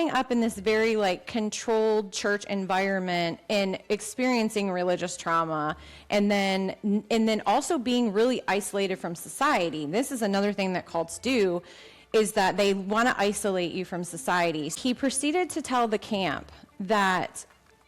growing up in this very like controlled church environment and experiencing religious trauma, and then also being really isolated from society. This is another thing that cults do, is that they want to isolate you from society. He proceeded to tell the camp that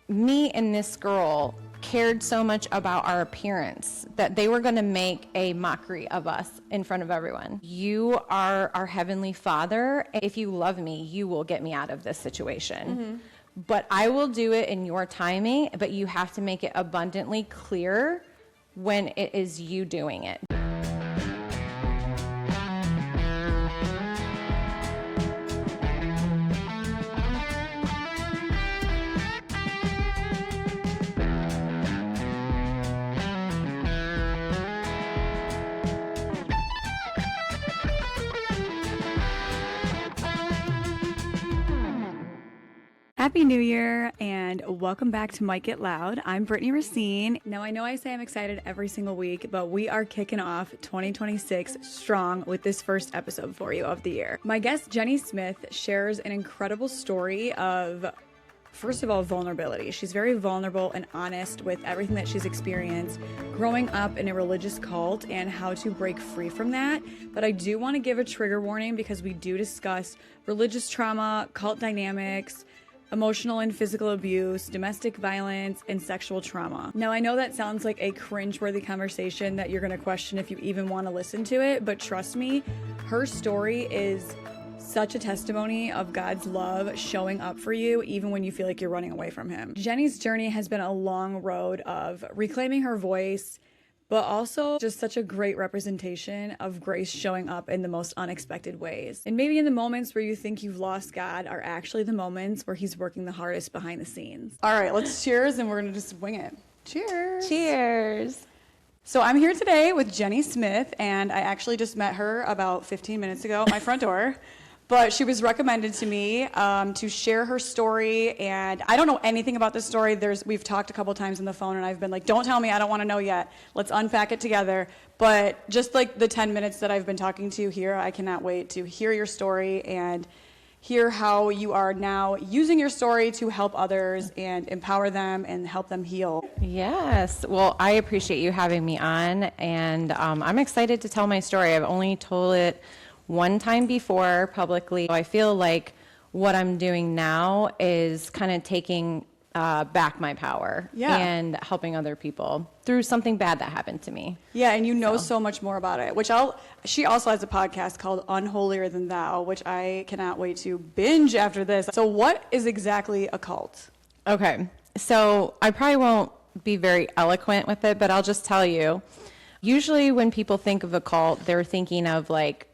me and this girl cared so much about our appearance that they were going to make a mockery of us in front of everyone. You are our heavenly Father. If you love me, you will get me out of this situation. But I will do it in your timing, but you have to make it abundantly clear when it is you doing it. Happy New Year and welcome back to Might Get Loud. I'm Brittany Racine. Now I know I say I'm excited every single week, but we are kicking off 2026 strong with this first episode for you of the year. My guest Jenny Smith shares an incredible story of, first of all, vulnerability. She's very vulnerable and honest with everything that she's experienced growing up in a religious cult and how to break free from that. But I do want to give a trigger warning because we do discuss religious trauma, cult dynamics, emotional and physical abuse, domestic violence, and sexual trauma. Now, I know that sounds like a cringeworthy conversation that you're going to question if you even want to listen to it, but trust me, her story is such a testimony of God's love showing up for you even when you feel like you're running away from him. Jenny's journey has been a long road of reclaiming her voice, but also just such a great representation of grace showing up in the most unexpected ways. And maybe in the moments where you think you've lost God are actually the moments where he's working the hardest behind the scenes. All right, let's cheers and we're gonna just wing it. Cheers. Cheers. So I'm here today with Jenny Smith, and I actually just met her about 15 minutes ago at my front door. But she was recommended to me to share her story, and I don't know anything about this story. We've talked a couple times on the phone, and I've been like, don't tell me, I don't want to know yet. Let's unpack it together. But just like the 10 minutes that I've been talking to you here, I cannot wait to hear your story and hear how you are now using your story to help others and empower them and help them heal. Yes. Well, I appreciate you having me on, and I'm excited to tell my story. I've only told it one time before publicly. I feel like what I'm doing now is kind of taking back my power and helping other people through something bad that happened to me. Yeah, and you know so much more about it, which she also has a podcast called Unholier Than Thou, which I cannot wait to binge after this. So what is exactly a cult? Okay, so I probably won't be very eloquent with it, but I'll just tell you. Usually when people think of a cult, they're thinking of like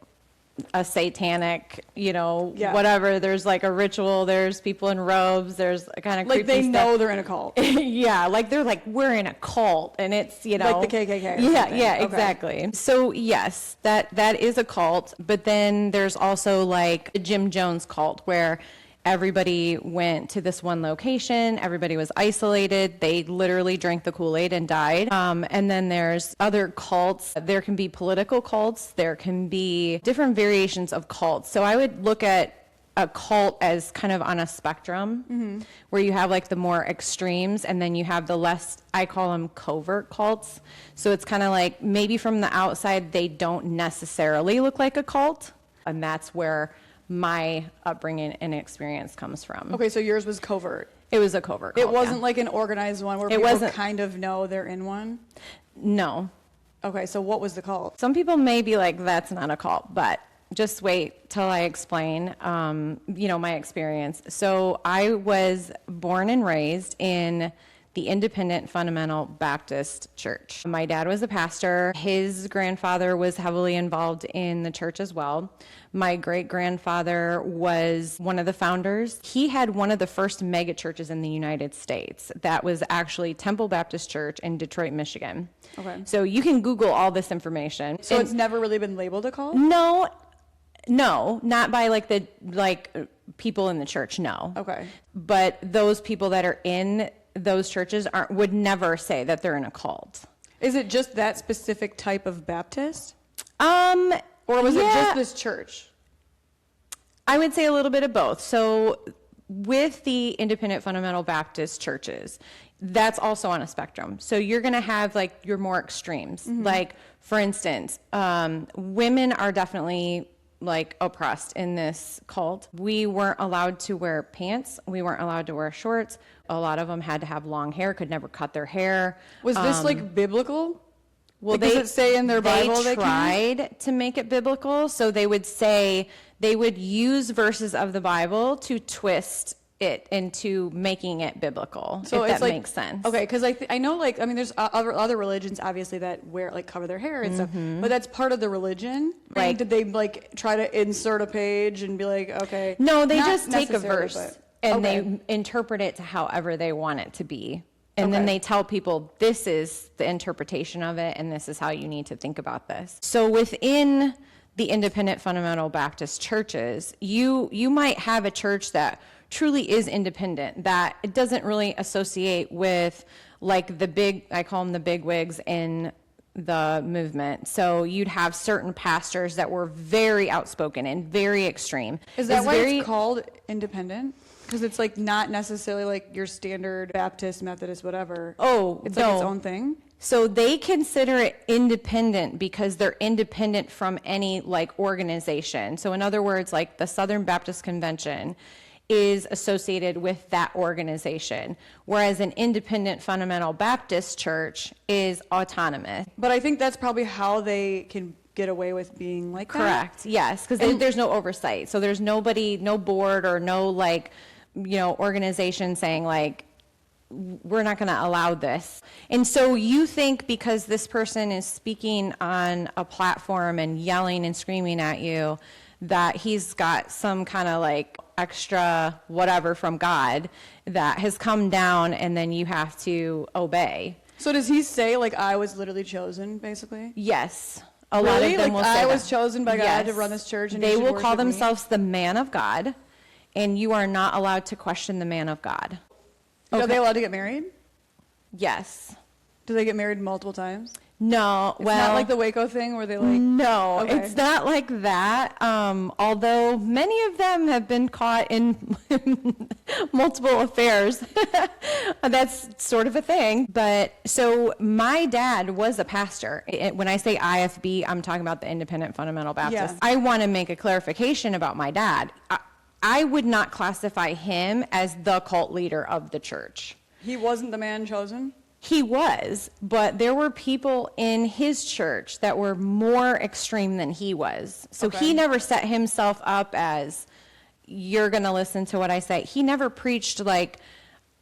a satanic, whatever. There's like a ritual, there's people in robes, there's a kind of like creepy they know they're in a cult. Yeah, like they're like, we're in a cult, and it's, like the KKK or yeah, something. yeah, Okay. exactly. So yes, that is a cult, but then there's also like a Jim Jones cult where everybody went to this one location, everybody was isolated, they literally drank the Kool-Aid and died. And then there's other cults. There can be political cults, there can be different variations of cults. So I would look at a cult as kind of on a spectrum, where you have like the more extremes, and then you have the less, I call them covert cults. So it's kind of like maybe from the outside they don't necessarily look like a cult, and that's where my upbringing and experience comes from. Okay, so yours was covert. It was a covert cult. It wasn't like an organized one where people kind of know they're in one? No. Okay, so what was the cult? Some people may be like, that's not a cult, but just wait till I explain, my experience. So I was born and raised in the Independent Fundamental Baptist Church. My dad was a pastor. His grandfather was heavily involved in the church as well. My great-grandfather was one of the founders. He had one of the first mega churches in the United States. That was actually Temple Baptist Church in Detroit, Michigan. Okay. So you can Google all this information. So it's never really been labeled a cult? No, not by people in the church, no. Okay. But those people that are in those churches would never say that they're in a cult. Is it just that specific type of Baptist? Or was it just this church? I would say a little bit of both. So with the independent fundamental Baptist churches, that's also on a spectrum. So you're going to have like your more extremes. Like, for instance, women are definitely like oppressed in this cult. We weren't allowed to wear pants. We weren't allowed to wear shorts. A lot of them had to have long hair, could never cut their hair. Was this like biblical? Well, does it say in their Bible they they can't? tried to make it biblical. So they would say, they would use verses of the Bible to twist it into making it biblical, So if it's that like, makes sense. Okay, because I know, like, I mean, there's other religions obviously that wear, like, cover their hair and stuff, but that's part of the religion. Right. Like, did they like try to insert a page and be like, okay? No, they Not just take a necessarily, verse but- and okay. they interpret it to however they want it to be. And then Okay. they tell people, this is the interpretation of it, and this is how you need to think about this. So within the independent fundamental Baptist churches, you might have a church that truly is independent, that it doesn't really associate with like the big, I call them the big wigs in the movement. So you'd have certain pastors that were very outspoken and very extreme. Is that why very, it's called independent? Because it's like not necessarily like your standard Baptist, Methodist, whatever. Oh, It's like its no. own thing. So they consider it independent because they're independent from any like organization. So in other words, like the Southern Baptist Convention is associated with that organization, whereas an independent fundamental Baptist church is autonomous. But I think that's probably how they can get away with being like that. Correct. Yes, because there's no oversight. So there's nobody, no board or no like, organization saying like, we're not going to allow this. And so you think because this person is speaking on a platform and yelling and screaming at you that he's got some kind of like extra whatever from God that has come down and then you have to obey. So does he say like I was literally chosen, basically? Yes. A lot of Really? them Like, will say I was that. chosen by God Yes. to run this church and they you should will call worship me? themselves the man of God, and you are not allowed to question the man of God. Are they allowed to get married? Yes. Do they get married multiple times? No. It's well, not like the Waco thing where they like. no, Okay. it's not like that. Although many of them have been caught in multiple affairs. That's sort of a thing. But so my dad was a pastor. When I say IFB, I'm talking about the Independent Fundamental Baptist. Yeah. I want to make a clarification about my dad. I would not classify him as the cult leader of the church. He wasn't the man chosen? He was, but there were people in his church that were more extreme than he was. So Okay. he never set himself up as, you're going to listen to what I say. He never preached like,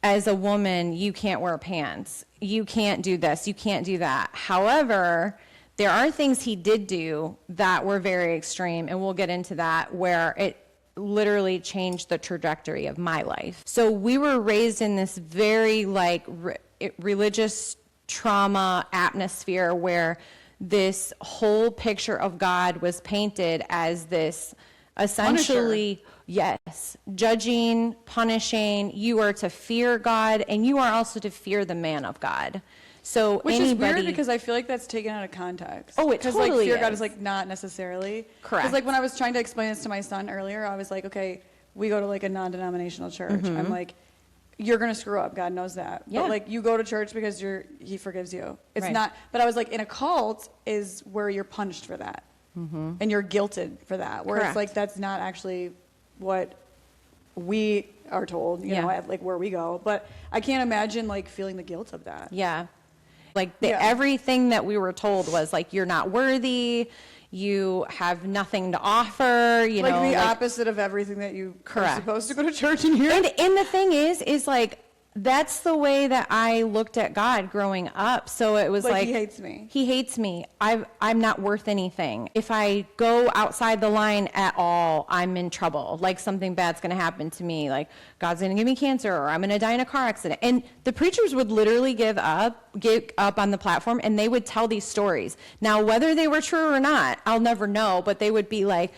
as a woman, you can't wear pants. You can't do this. You can't do that. However, there are things he did do that were very extreme, and we'll get into that, where it literally changed the trajectory of my life. So we were raised in this very like religious trauma atmosphere where this whole picture of God was painted as this essentially, yes, judging, punishing. You are to fear God, and you are also to fear the man of God. So Which anybody, is weird because I feel like that's taken out of context. Oh, it Because totally like fear God is. is like not necessarily. Correct. Because like when I was trying to explain this to my son earlier, I was like, okay, we go to like a non-denominational church. I'm like, you're gonna screw up. God knows that. Yeah. But like you go to church because He forgives you. It's Right. not. But I was like, in a cult is where you're punished for that, and you're guilted for that. Where Correct. it's like that's not actually what we are told. You Yeah. know, at like where we go. But I can't imagine like feeling the guilt of that. yeah. Like Yeah. everything that we were told was like, you're not worthy, you have nothing to offer, you Like know. the like- opposite of everything that you are Correct. supposed to go to church and hear. And the thing is like, that's the way that I looked at God growing up. So it was Like, like, he hates me. He hates me. I'm not worth anything. If I go outside the line at all, I'm in trouble. Like something bad's going to happen to me. Like God's going to give me cancer, or I'm going to die in a car accident. And the preachers would literally give up on the platform, and they would tell these stories. Now, whether they were true or not, I'll never know, but they would be like,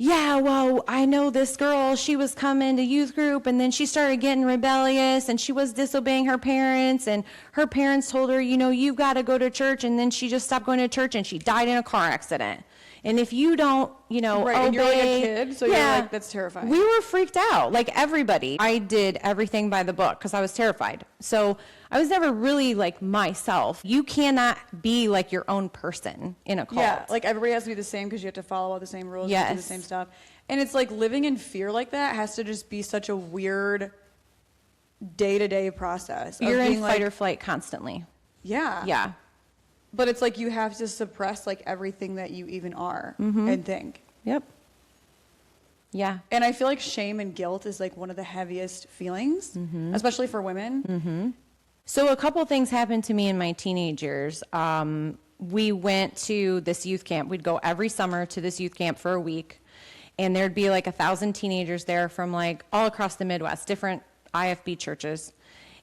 yeah, well, I know this girl, she was coming to youth group, and then she started getting rebellious, and she was disobeying her parents, and her parents told her, you've got to go to church, and then she just stopped going to church, and she died in a car accident. And if you don't, you know, Right, obey, and you're like a kid, so you're like, that's terrifying. We were freaked out, like everybody. I did everything by the book because I was terrified. So I was never really like myself. You cannot be like your own person in a cult. Yeah, like everybody has to be the same because you have to follow all the same rules and do the same stuff. And it's like living in fear like that has to just be such a weird day-to-day process. You're in like, fight or flight constantly. Yeah. Yeah. But it's like you have to suppress like everything that you even are and think. Yep. Yeah. And I feel like shame and guilt is like one of the heaviest feelings, especially for women. So a couple things happened to me in my teenage years. We went to this youth camp. We'd go every summer to this youth camp for a week, and there'd be like 1,000 teenagers there from like all across the Midwest, different IFB churches.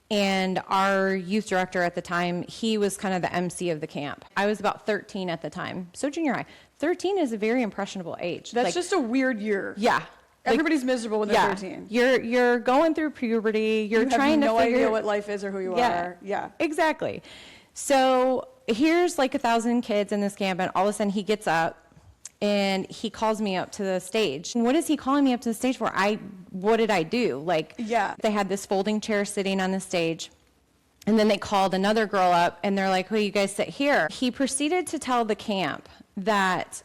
And our youth director at the time, he was kind of the MC of the camp. I was about 13 at the time, so junior high. 13 is a very impressionable age. That's like, just a weird year. Yeah. Everybody's miserable when they're 13. You're going through puberty. You're trying to no figure idea what life is or who you are. Yeah. Exactly. So here's like 1,000 kids in this camp, and all of a sudden he gets up and he calls me up to the stage. And what is he calling me up to the stage for? What did I do? Like, they had this folding chair sitting on the stage. And then they called another girl up and they're like, "Hey, you guys sit here." He proceeded to tell the camp that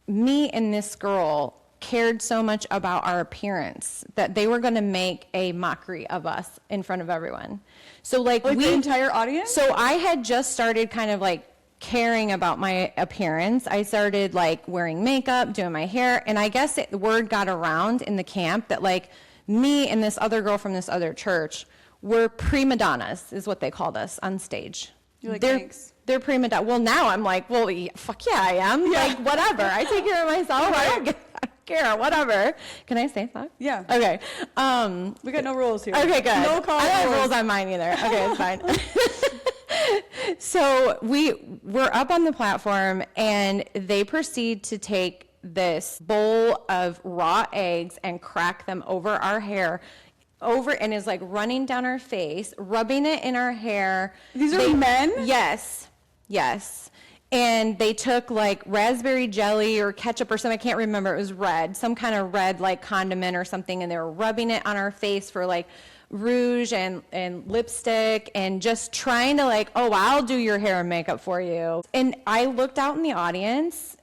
me and this girl cared so much about our appearance that they were going to make a mockery of us in front of everyone. So like the entire audience? So I had just started kind of like caring about my appearance. I started like wearing makeup, doing my hair, and I guess the word got around in the camp that like me and this other girl from this other church were prima donnas, is what they called us on stage. You're like, thanks. They're prima donna. Well, now I'm like, well, fuck yeah, I am. Yeah. Like, whatever. I take care of myself. I don't care. Whatever. Can I say fuck? Yeah. Okay. We got no rules here. Okay, good. No call I don't have rules. rules on mine either. Okay, it's fine. So we're up on the platform, and they proceed to take this bowl of raw eggs and crack them over our hair, and is like running down our face, rubbing it in our hair. These are men? Yes. And they took like raspberry jelly or ketchup or something, I can't remember, it was red, some kind of red like condiment or something, and they were rubbing it on our face for like rouge and lipstick and just trying to like, "Oh, I'll do your hair and makeup for you." And I looked out in the audience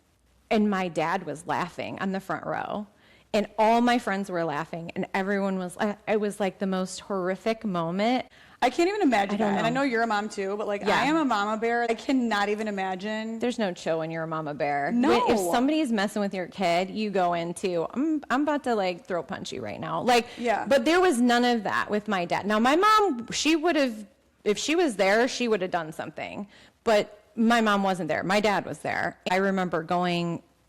and my dad was laughing on the front row. And all my friends were laughing, and everyone was, it was like the most horrific moment. I can't even imagine that. know. And I know you're a mom too, but like I am a mama bear. I cannot even imagine. There's no chill when you're a mama bear. No. If somebody's messing with your kid, you go into, I'm about to like throat punch you right now. Like, but there was none of that with my dad. Now my mom, she would have, if she was there, she would have done something. But my mom wasn't there. My dad was there. I remember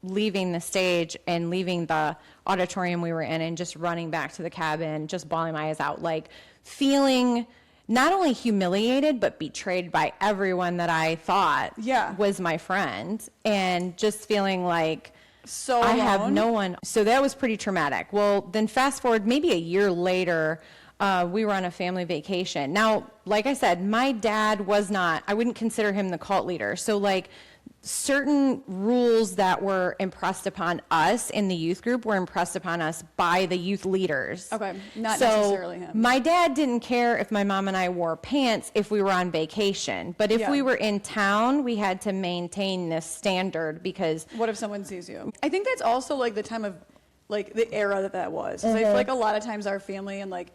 leaving the stage and leaving the auditorium we were in and just running back to the cabin, just bawling my eyes out, like feeling not only humiliated, but betrayed by everyone that I thought was my friend, and just feeling like I have no one. So that was pretty traumatic. Well, then fast forward maybe a year later, we were on a family vacation. Now, like I said, my dad was not, I wouldn't consider him the cult leader. So like certain rules that were impressed upon us in the youth group were impressed upon us by the youth leaders. Okay, not necessarily him. My dad didn't care if my mom and I wore pants if we were on vacation. But if we were in town, we had to maintain this standard because... What if someone sees you? I think that's also like the time of, like the era that was. 'Cause I feel like a lot of times our family and like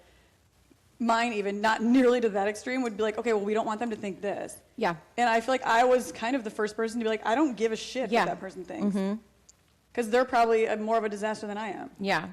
mine even, not nearly to that extreme, would be like, okay, well, we don't want them to think this. Yeah. And I feel like I was kind of the first person to be like, I don't give a shit what that person thinks. Because they're probably more of a disaster than I am. Yeah.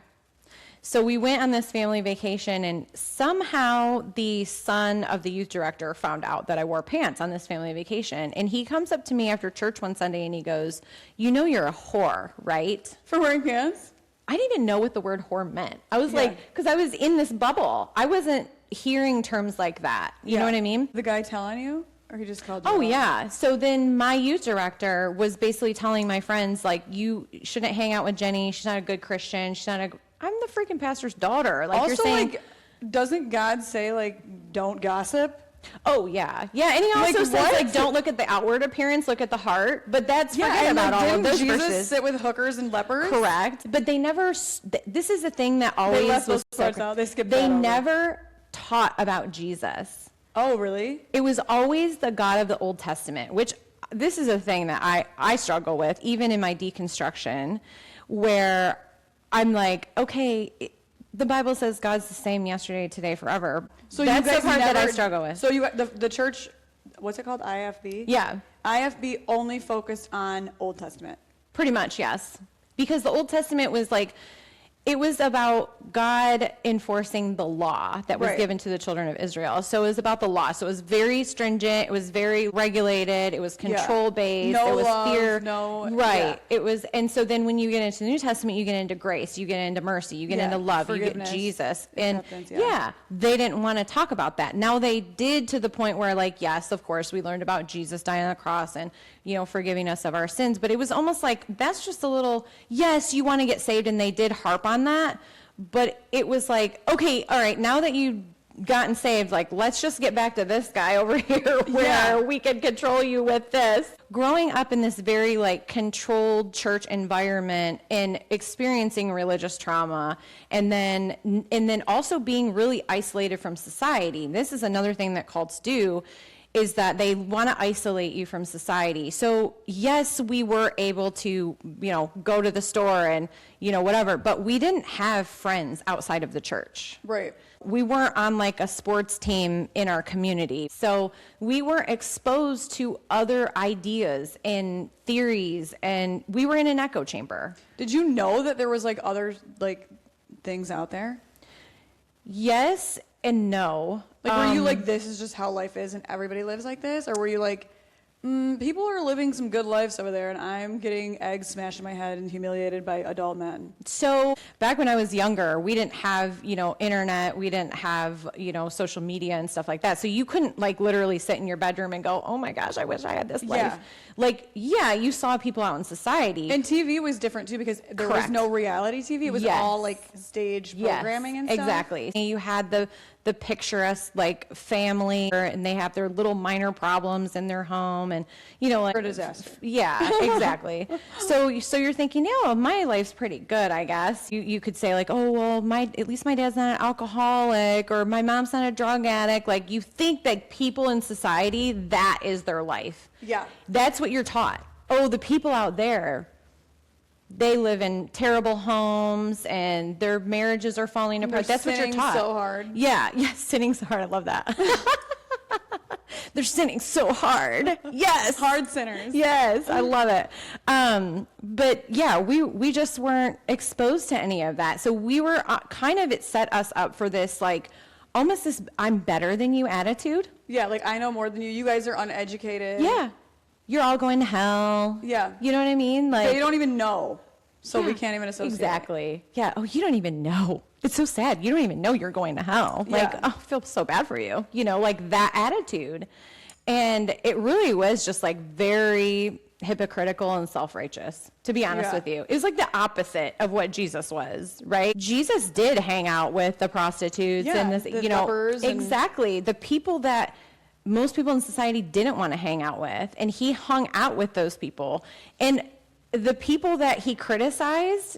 So we went on this family vacation, and somehow the son of the youth director found out that I wore pants on this family vacation. And he comes up to me after church one Sunday and he goes, "You know you're a whore, right?" For wearing pants? I didn't even know what the word whore meant. I was like, because I was in this bubble. I wasn't hearing terms like that. You know what I mean? The guy telling you? Or he just called you? Oh, out? yeah. So then my youth director was basically telling my friends, like, you shouldn't hang out with Jenny. She's not a good Christian. I'm the freaking pastor's daughter. Like, Also, you're saying. like, doesn't God say, like, don't gossip? Oh yeah, yeah, and he also Like, says what? like don't look at the outward appearance, look at the heart. But that's forget and about like, all of didn't those Jesus verses. sit with hookers and lepers? Correct, but they never. This is the thing that always left was those parts out. They skipped They that over. never taught about Jesus. Oh, really? It was always the God of the Old Testament, which this is a thing that I struggle with, even in my deconstruction, where I'm like, okay, the Bible says God's the same yesterday, today, forever. So that's you guys the part that I never- struggle with. So you the church, what's it called? IFB? Yeah. IFB only focused on Old Testament. Pretty much, yes. Because the Old Testament was like, it was about God enforcing the law that was Right. given to the children of Israel. So it was about the law. So it was very stringent. It was very regulated. It was control based. No it was love, fear. no- Right. yeah. It was, and so then when you get into the New Testament, you get into grace, you get into mercy, you get Yeah, into love, you get forgiveness, Jesus. And acceptance, yeah. yeah, they didn't want to talk about that. Now they did, to the point where, like, yes, of course, we learned about Jesus dying on the cross and, you know, forgiving us of our sins. But it was almost like, that's just a little, yes, you want to get saved, and they did harp on that. But it was like, okay, all right, now that you've gotten saved, like, let's just get back to this guy over here where Yeah. we can control you with this. Growing up in this very, like, controlled church environment and experiencing religious trauma, and then also being really isolated from society. This is another thing that cults do, is that they want to isolate you from society. So yes, we were able to, you know, go to the store and, you know, whatever, but we didn't have friends outside of the church. Right. We weren't on like a sports team in our community. So we weren't exposed to other ideas and theories, and we were in an echo chamber. Did you know that there was like other like things out there? Yes and no. Like, were you like, this is just how life is and everybody lives like this? Or were you like, people are living some good lives over there and I'm getting eggs smashed in my head and humiliated by adult men? So back when I was younger, we didn't have, you know, internet, we didn't have, you know, social media and stuff like that. So you couldn't like literally sit in your bedroom and go, oh my gosh, I wish I had this life. Yeah. Like, yeah, you saw people out in society. And TV was different too, because there was Correct. no reality TV. It was Yes. all like stage Yes, programming and stuff. exactly. You had the picturesque like family, and they have their little minor problems in their home, and you know, like For disaster. Yeah, exactly. so you're thinking, oh, my life's pretty good, I guess. You could say like, oh well, at least my dad's not an alcoholic, or my mom's not a drug addict. Like, you think that people in society, that is their life. Yeah. That's what you're taught. Oh, the people out there, they live in terrible homes and their marriages are falling apart. They're That's what you're sinning taught. so hard. Yeah, sinning so hard. I love that. They're sinning so hard. Yes. Hard sinners. Yes, I love it. But yeah, we just weren't exposed to any of that. So we were it set us up for this, like, almost this I'm better than you attitude. Yeah, like, I know more than you. You guys are uneducated. Yeah. You're all going to hell. Yeah. You know what I mean? Like, They don't even know. So we yeah, can't even associate. Exactly. Yeah. Oh, you don't even know. It's so sad. You don't even know you're going to hell. Like, Yeah. oh, I feel so bad for you. You know, like that attitude. And it really was just like very hypocritical and self-righteous, to be honest Yeah. with you. It was like the opposite of what Jesus was, right? Jesus did hang out with the prostitutes Yeah, and this, the you know, lepers and- exactly. The people that most people in society didn't want to hang out with, and he hung out with those people. And the people that he criticized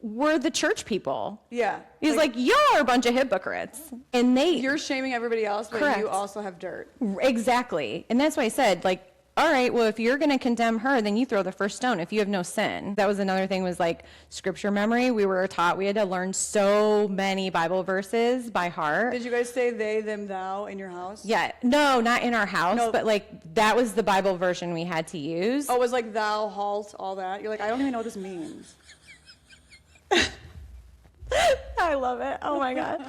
were the church people. Yeah. He's like, y'all are a bunch of hypocrites. And You're shaming everybody else, but Correct. you also have dirt. exactly. And that's why I said, like, all right, well, if you're going to condemn her, then you throw the first stone if you have no sin. That was another thing, was like scripture memory. We were taught we had to learn so many Bible verses by heart. Did you guys say they, them, thou in your house? Yeah, no, not in our house, No. but like that was the Bible version we had to use. Oh, it was like thou, halt, all that. You're like, I don't even know what this means. I love it. Oh my God.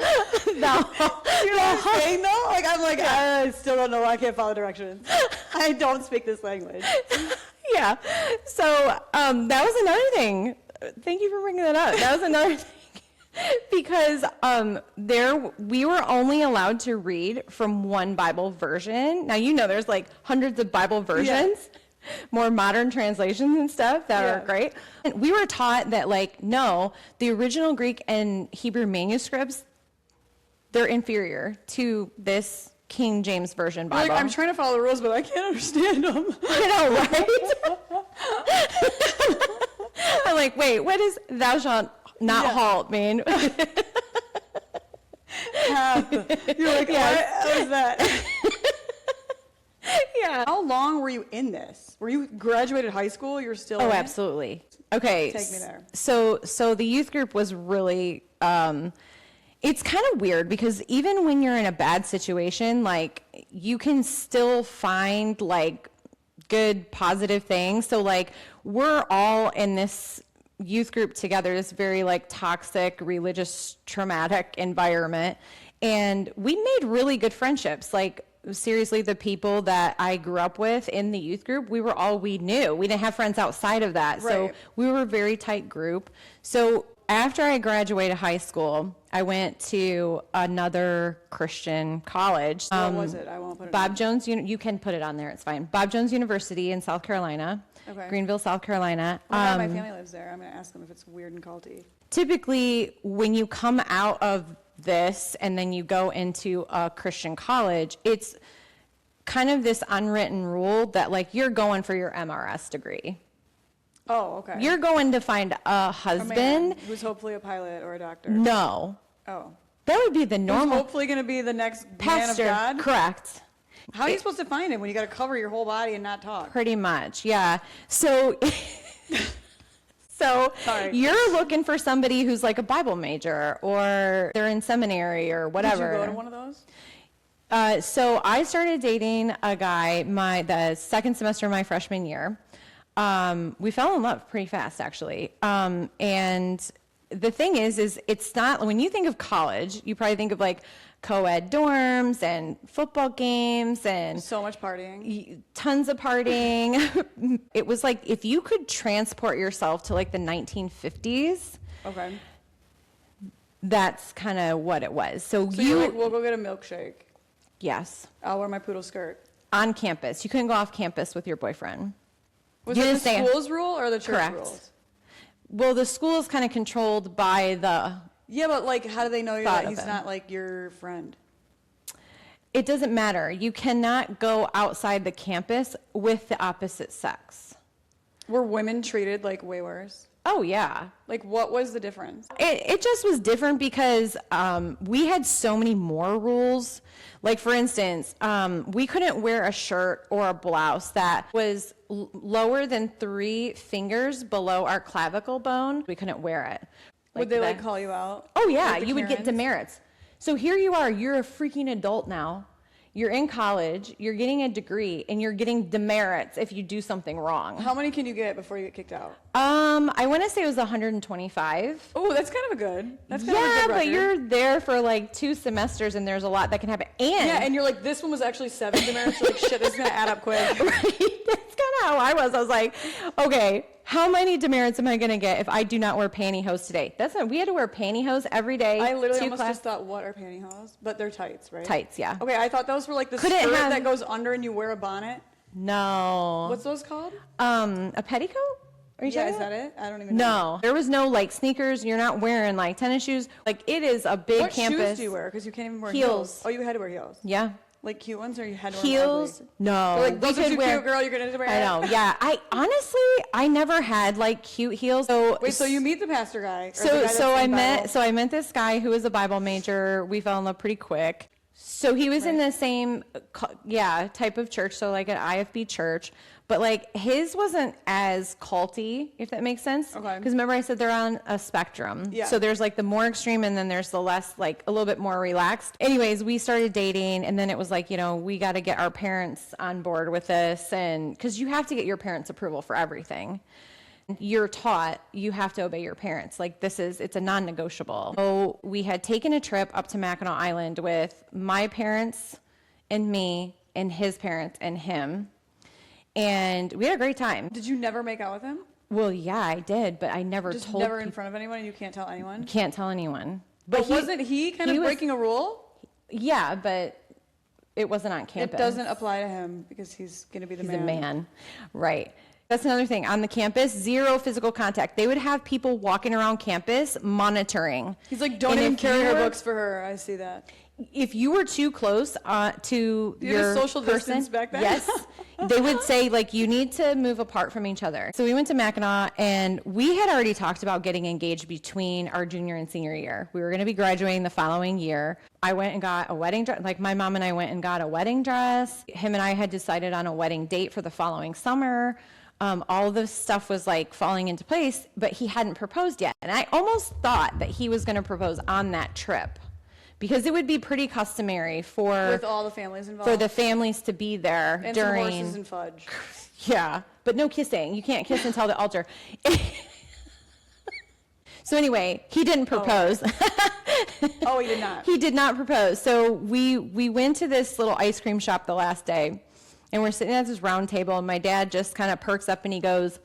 You know what I'm saying though? Like, I'm like, I still don't know. I can't follow directions. I don't speak this language. Yeah. So that was another thing. Thank you for bringing that up. That was another thing. Because we were only allowed to read from one Bible version. Now, you know, there's like hundreds of Bible versions, more modern translations and stuff that are great. And we were taught that, like, no, the original Greek and Hebrew manuscripts, they're inferior to this King James Version You're Bible. like, I'm trying to follow the rules, but I can't understand them. I know, right? I'm like, wait, what is thou shalt not halt mean? Half. You're like, what was that? Yeah. How long were you in this? Were you graduated high school? You're still Oh, in it? absolutely. Okay. Take me there. So the youth group was really, it's kind of weird because even when you're in a bad situation, like you can still find like good positive things. So like we're all in this youth group together, this very like toxic, religious, traumatic environment. And we made really good friendships. Like seriously, the people that I grew up with in the youth group, we were all we knew. We didn't have friends outside of that. So Right. we were a very tight group. So after I graduated high school, I went to another Christian college. What was it? I won't put it Bob on. Jones, you can put it on there, it's fine. Bob Jones University in South Carolina, Okay. Greenville, South Carolina. Oh my God, my family lives there. I'm going to ask them if it's weird and culty. Typically, when you come out of this and then you go into a Christian college, it's kind of this unwritten rule that like you're going for your MRS degree. Oh, okay. You're going to find a a man husband. who's hopefully a pilot or a doctor. No, Oh. that would be the Who's normal hopefully going to be the next pastor. man of God? Correct. How are you supposed to find him when you got to cover your whole body and not talk? Pretty much, yeah. So, so Sorry. you're looking for somebody who's like a Bible major or they're in seminary or whatever. Did you go to one of those? So I started dating a guy the second semester of my freshman year. We fell in love pretty fast, actually. And the thing is it's not, when you think of college, you probably think of like co-ed dorms and football games and So much partying. tons of partying. It was like if you could transport yourself to like the 1950s, Okay. that's kind of what it was. So So you, you're like, we'll go get a milkshake. yes, I'll wear my poodle skirt. on campus. You couldn't go off campus with your boyfriend. Was You it the didn't stay- school's rule or the church Correct. rules? Well, the school is kind of controlled by Yeah, but like, how do they know Thought that of he's it. not like your friend? it doesn't matter. You cannot go outside the campus with the opposite sex. Were women treated like way worse? Oh, yeah. Like, what was the difference? It just was different because we had so many more rules. Like, for instance, we couldn't wear a shirt or a blouse that was lower than 3 fingers below our clavicle bone. We couldn't wear it. Would they like that. call you out? Oh, yeah, Like the you would get Karens? demerits. So here you are, you're a freaking adult now. You're in college, you're getting a degree, and you're getting demerits if you do something wrong. How many can you get before you get kicked out? I want to say it was 125. Oh, that's kind of a good. That's kind of a Yeah, good but record. you're there for like 2 semesters, and there's a lot that can happen. And, Yeah, and you're like, this one was actually 7 demerits. You're like, shit, this is gonna add up quick. right, that's kind of how I was. I was like, okay, how many demerits am I going to get if I do not wear pantyhose today? We had to wear pantyhose every day. I literally to almost class. just thought, what are pantyhose? But they're tights, right? Tights, yeah. Okay, I thought those were like the Couldn't skirt have- that goes under and you wear a bonnet. No. What's those called? A petticoat? Are you Yeah, talking is about? that it? I don't even know. No, there was no like sneakers. You're not wearing like tennis shoes. Like it is a big What campus. shoes do you wear? Because you can't even wear Heels. Oh, you had to wear heels. Yeah, Like cute ones, or you had to wear heels. them ugly? No, They're like, those we are could too wear. cute, girl. You're gonna wear I it. know. Yeah, I honestly I never had like cute heels. So Wait, so you meet the pastor guy? Or the guy So that's so I in met Bible? so I met this guy who was a Bible major. We fell in love pretty quick. So he was in the same type of church, so like an IFB church, but like his wasn't as culty, if that makes sense. Okay. Because remember I said they're on a spectrum. Yeah. So there's like the more extreme and then there's the less, like a little bit more relaxed. Anyways, we started dating and then it was like, we got to get our parents on board with this, and because you have to get your parents' approval for everything. You're taught you have to obey your parents. Like it's a non-negotiable. So we had taken a trip up to Mackinac Island with my parents and me and his parents and him. And we had a great time. Did you never make out with him? Well, yeah, I did, but I never Just told never in people. front of anyone, and you can't tell anyone. Can't tell anyone. But wasn't he kind of was- breaking a rule? Yeah, but it wasn't on campus. It doesn't apply to him because he's gonna be the He's man. a man, right? That's another thing. On the campus, 0 physical contact. They would have people walking around campus monitoring. He's like, don't And even if carry you her were- books for her. I see that. If you were too close to You had your a social person, distance back then? yes, they would say, like, you need to move apart from each other. So we went to Mackinac, and we had already talked about getting engaged between our junior and senior year. We were going to be graduating the following year. I went and got a wedding dress. Like, my mom and I went and got a wedding dress. Him and I had decided on a wedding date for the following summer. All this stuff was like falling into place, but he hadn't proposed yet. And I almost thought that he was going to propose on that trip, because it would be pretty customary for With all the families involved. for the families to be there and during. some horses and fudge. Yeah, but no kissing. You can't kiss until the altar. So anyway, he didn't propose. Oh, he did not. He did not propose. So we went to this little ice cream shop the last day, and we're sitting at this round table, and my dad just kind of perks up and he goes,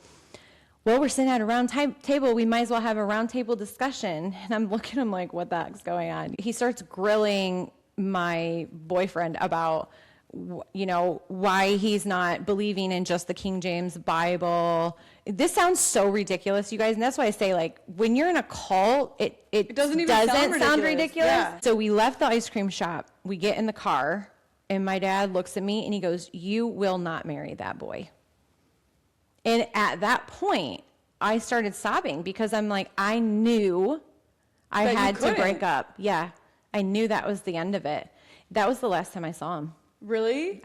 well, we're sitting at a round table. We might as well have a round table discussion. And I'm looking at him like, what the heck's going on? He starts grilling my boyfriend about, why he's not believing in just the King James Bible. This sounds so ridiculous, you guys. And that's why I say, like, when you're in a cult, it doesn't even sound ridiculous. Yeah. So we left the ice cream shop. We get in the car, and my dad looks at me and he goes, you will not marry that boy. And at that point, I started sobbing, because I'm like, I knew I That you had to couldn't. break up. Yeah, I knew that was the end of it. That was the last time I saw him. Really?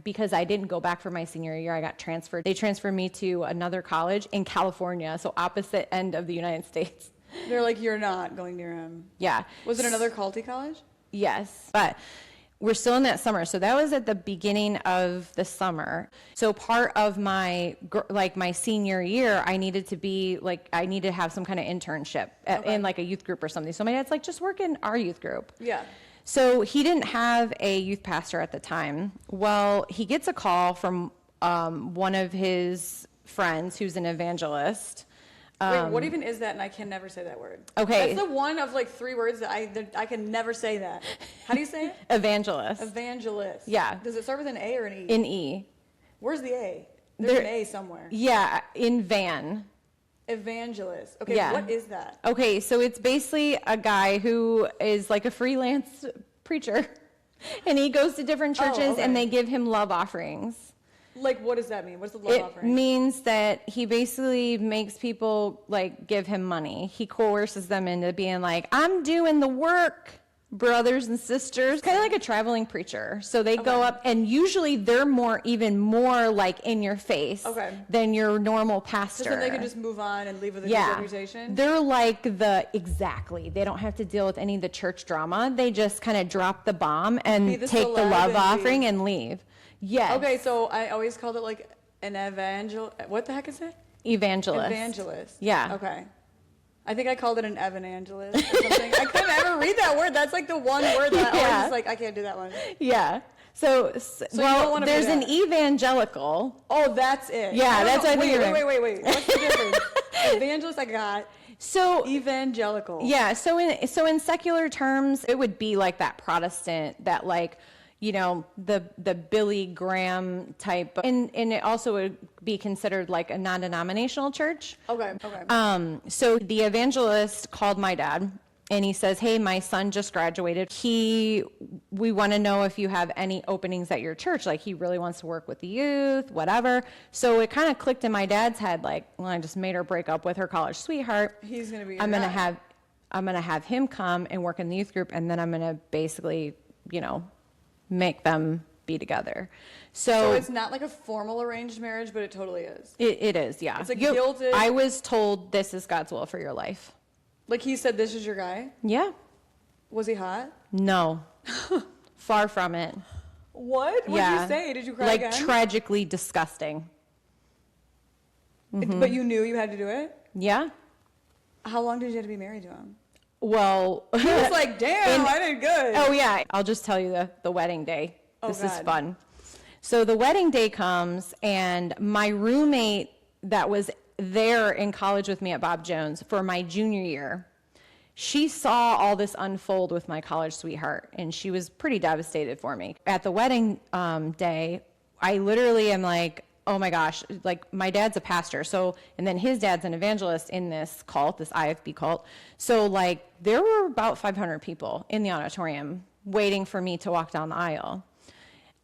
Because I didn't go back for my senior year. I got transferred. They transferred me to another college in California, so opposite end of the United States. They're like, you're not going near him. Yeah. Was it another culty college? Yes, but we're still in that summer. So that was at the beginning of the summer. So part of my senior year, I needed to have some kind of internship in like a youth group or something. So my dad's like, just work in our youth group. Yeah. So he didn't have a youth pastor at the time. Well, he gets a call from one of his friends who's an evangelist. Wait, what even is that? And I can never say that word. Okay. That's the one of like 3 words that I can never say that. How do you say it? Evangelist. Evangelist. Yeah. Does it start with an A or an E? In E. Where's the A? There's an A somewhere. Yeah, in Van. Evangelist. Okay, Yeah. what is that? Okay, so it's basically a guy who is like a freelance preacher, and he goes to different churches okay. and they give him love offerings. Like, what does that mean? What's the love It offering? means that he basically makes people like give him money. He coerces them into being like, I'm doing the work, brothers and sisters. Kind of like a traveling preacher. So they go up, and usually they're even more like in your face than your normal pastor. So then they can just move on and leave with a good reputation? They're like they don't have to deal with any of the church drama. They just kind of drop the bomb and take the love offering and leave. Yes. Okay, so I always called it like an what the heck is it? Evangelist. Evangelist. Yeah. Okay. I think I called it an evangelist or something. I couldn't ever read that word. That's like the one word that I was just like, I can't do that one. Yeah. So you don't wanna there's do an that. evangelical. Oh, that's it. Yeah, that's what I think you're right. Wait. What's the difference? Evangelist I got. So Evangelical. yeah, so in secular terms, it would be like that Protestant, that like, the Billy Graham type, and it also would be considered like a non-denominational church. Okay. So the evangelist called my dad, and he says, hey, my son just graduated. We want to know if you have any openings at your church. Like, he really wants to work with the youth, whatever. So it kind of clicked in my dad's head, like, well, I just made her break up with her college sweetheart. He's going to be I'm going to have him come and work in the youth group, and then I'm going to basically, make them be together. So it's not like a formal arranged marriage, but it totally is. It is, yeah. It's like gilded. I was told this is God's will for your life. Like, he said, this is your guy? Yeah. Was he hot? No. Far from it. What? What did you say? Did you cry like, again? tragically disgusting. But you knew you had to do it? Yeah. How long did you have to be married to him? Well, He was like, damn, I did good. Oh, yeah. I'll just tell you the wedding day. This is fun. So the wedding day comes, and my roommate that was there in college with me at Bob Jones for my junior year, she saw all this unfold with my college sweetheart, and she was pretty devastated for me. At the wedding day, I literally am like, oh my gosh, like my dad's a pastor. So, and then his dad's an evangelist in this cult, this IFB cult. So like there were about 500 people in the auditorium waiting for me to walk down the aisle.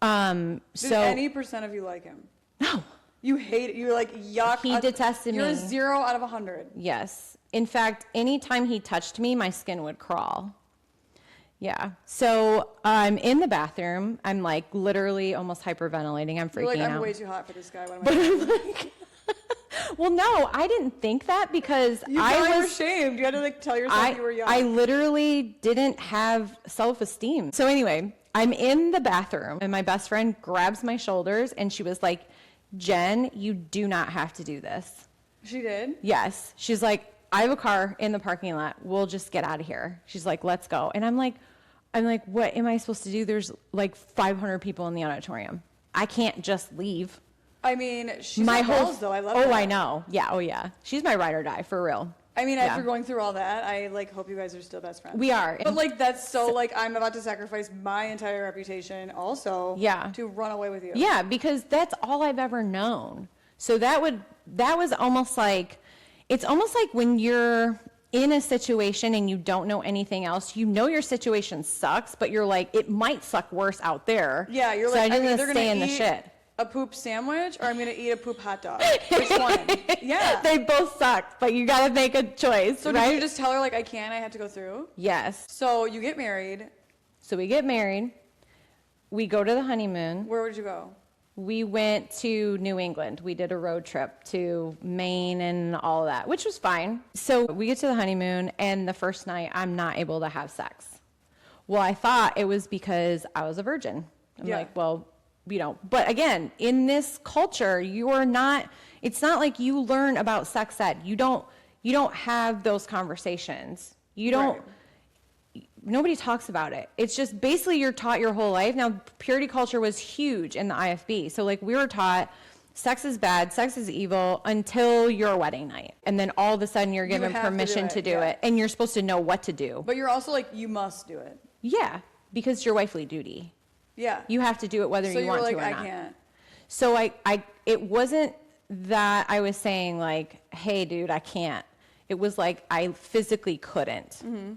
Did any percent of you like him? No. You hate it. You're like, yuck. He detested me. You're a 0 out of 100. Yes. In fact, anytime he touched me, my skin would crawl. Yeah. So I'm in the bathroom. I'm like literally almost hyperventilating. I'm freaking You're like, I'm out. way too hot for this guy. What am But I I'm like, well, no, I didn't think that because I was ashamed. You had to like tell yourself you were young. I literally didn't have self-esteem. So anyway, I'm in the bathroom and my best friend grabs my shoulders and she was like, Jen, you do not have to do this. She did? Yes. She's like, I have a car in the parking lot. We'll just get out of here. She's like, let's go. And I'm like, what am I supposed to do? There's like 500 people in the auditorium. I can't just leave. I mean, she's my balls, though. I love her. Oh, I know. Yeah. Oh, yeah. She's my ride or die for real. I mean, Yeah. after going through all that, I like hope you guys are still best friends. We are. But like that's so like I'm about to sacrifice my entire reputation also to run away with you. Yeah, because that's all I've ever known. So that was almost like, it's almost like when you're in a situation and you don't know anything else, you know your situation sucks, but you're like, it might suck worse out there. Yeah, you're so like, I'm either gonna gonna stay in the eat shit. a poop sandwich or I'm gonna eat a poop hot dog. Which one? Yeah. They both suck, but you gotta make a choice, So right? did you just tell her like I have to go through? Yes. So you get married. So we get married. We go to the honeymoon. Where would you go? We went to New England. We did a road trip to Maine and all of that, which was fine. So we get to the honeymoon, and the first night, I'm not able to have sex. Well, I thought it was because I was a virgin. I'm like, well, you know, but again, in this culture, it's not like you learn about sex ed. You don't have those conversations. Nobody talks about it. It's just basically you're taught your whole life. Now, purity culture was huge in the IFB. So like we were taught sex is bad, sex is evil until your wedding night. And then all of a sudden you're given permission to do it. And you're supposed to know what to do. But you're also like, you must do it. Yeah, because it's your wifely duty. Yeah. You have to do it whether you want to or not. I can't. So it wasn't that I was saying like, hey dude, I can't. It was like I physically couldn't. Mm-hmm.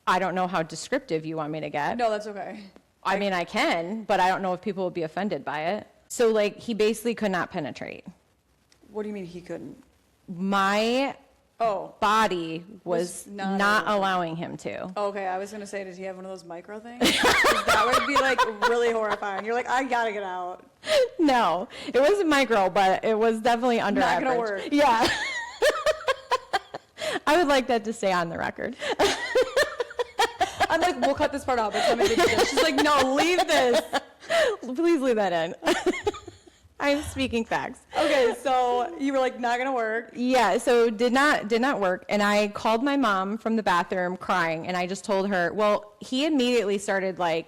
I don't know how descriptive you want me to get. No, that's okay. I mean, I can, but I don't know if people would be offended by it. So, like, he basically could not penetrate. What do you mean he couldn't? My body was not allowing him to. Okay, I was going to say, did he have one of those micro things? That would be, like, really horrifying. You're like, I got to get out. No, it wasn't micro, but it was definitely under not average. Not going to work. Yeah. I would like that to stay on the record. I'm like, we'll cut this part off. She's like, no, leave this. Please leave that in. I'm speaking facts. Okay, so you were like, not gonna work. Yeah, so did not work. And I called my mom from the bathroom crying, and I just told her, well, he immediately started like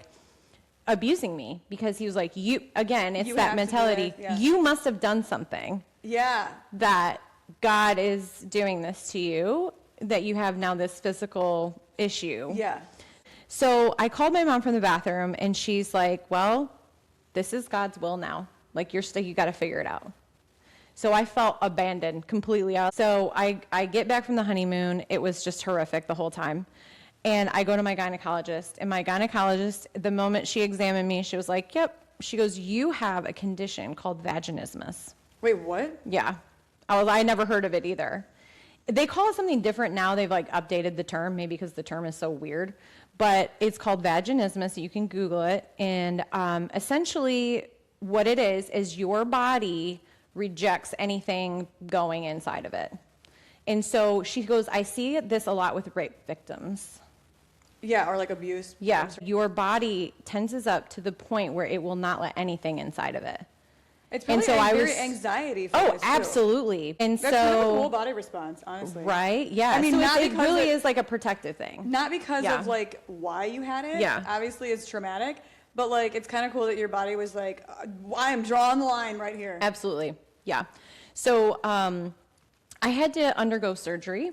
abusing me because he was like, it's that mentality. You must have done something. Yeah. That God is doing this to you, that you have now this physical issue. Yeah. So I called my mom from the bathroom, and she's like, well, this is God's will now. Like, you got to figure it out. So I felt abandoned completely out. So I get back from the honeymoon. It was just horrific the whole time. And I go to my gynecologist, and my gynecologist, the moment she examined me, she was like, yep. She goes, you have a condition called vaginismus. Wait, what? Yeah. I never heard of it either. They call it something different now. They've like updated the term, maybe because the term is so weird. But it's called vaginismus. You can Google it. And essentially what it is your body rejects anything going inside of it. And so she goes, I see this a lot with rape victims. Yeah, or like abuse. Yeah, your body tenses up to the point where it will not let anything inside of it. It's probably very anxiety focused, too. Absolutely. And that's kind of a cool body response, honestly. Right? Yeah. I mean, so it really is like a protective thing. Not because of like why you had it. Yeah. Obviously, it's traumatic, but like it's kind of cool that your body was like, I am drawing the line right here. Absolutely. Yeah. So I had to undergo surgery.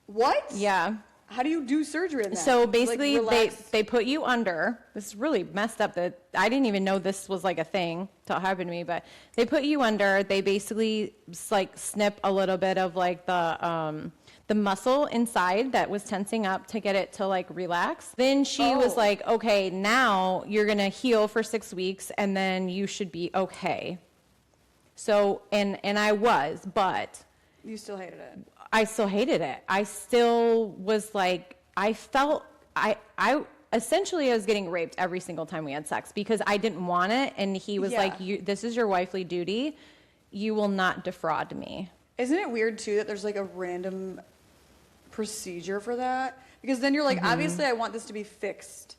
What? Yeah. How do you do surgery in that? So basically, relax? they put you under. This is really messed up. That I didn't even know this was like a thing till it happened to me. But they put you under. They basically like snip a little bit of like the muscle inside that was tensing up to get it to like relax. Then she was like, okay, now you're gonna heal for 6 weeks, and then you should be okay. So and I was, but You still hated it. I still hated it. I still was like, I felt, I essentially I was getting raped every single time we had sex because I didn't want it. And he was like, this is your wifely duty. You will not defraud me. Isn't it weird too that there's like a random procedure for that? Because then you're like, obviously I want this to be fixed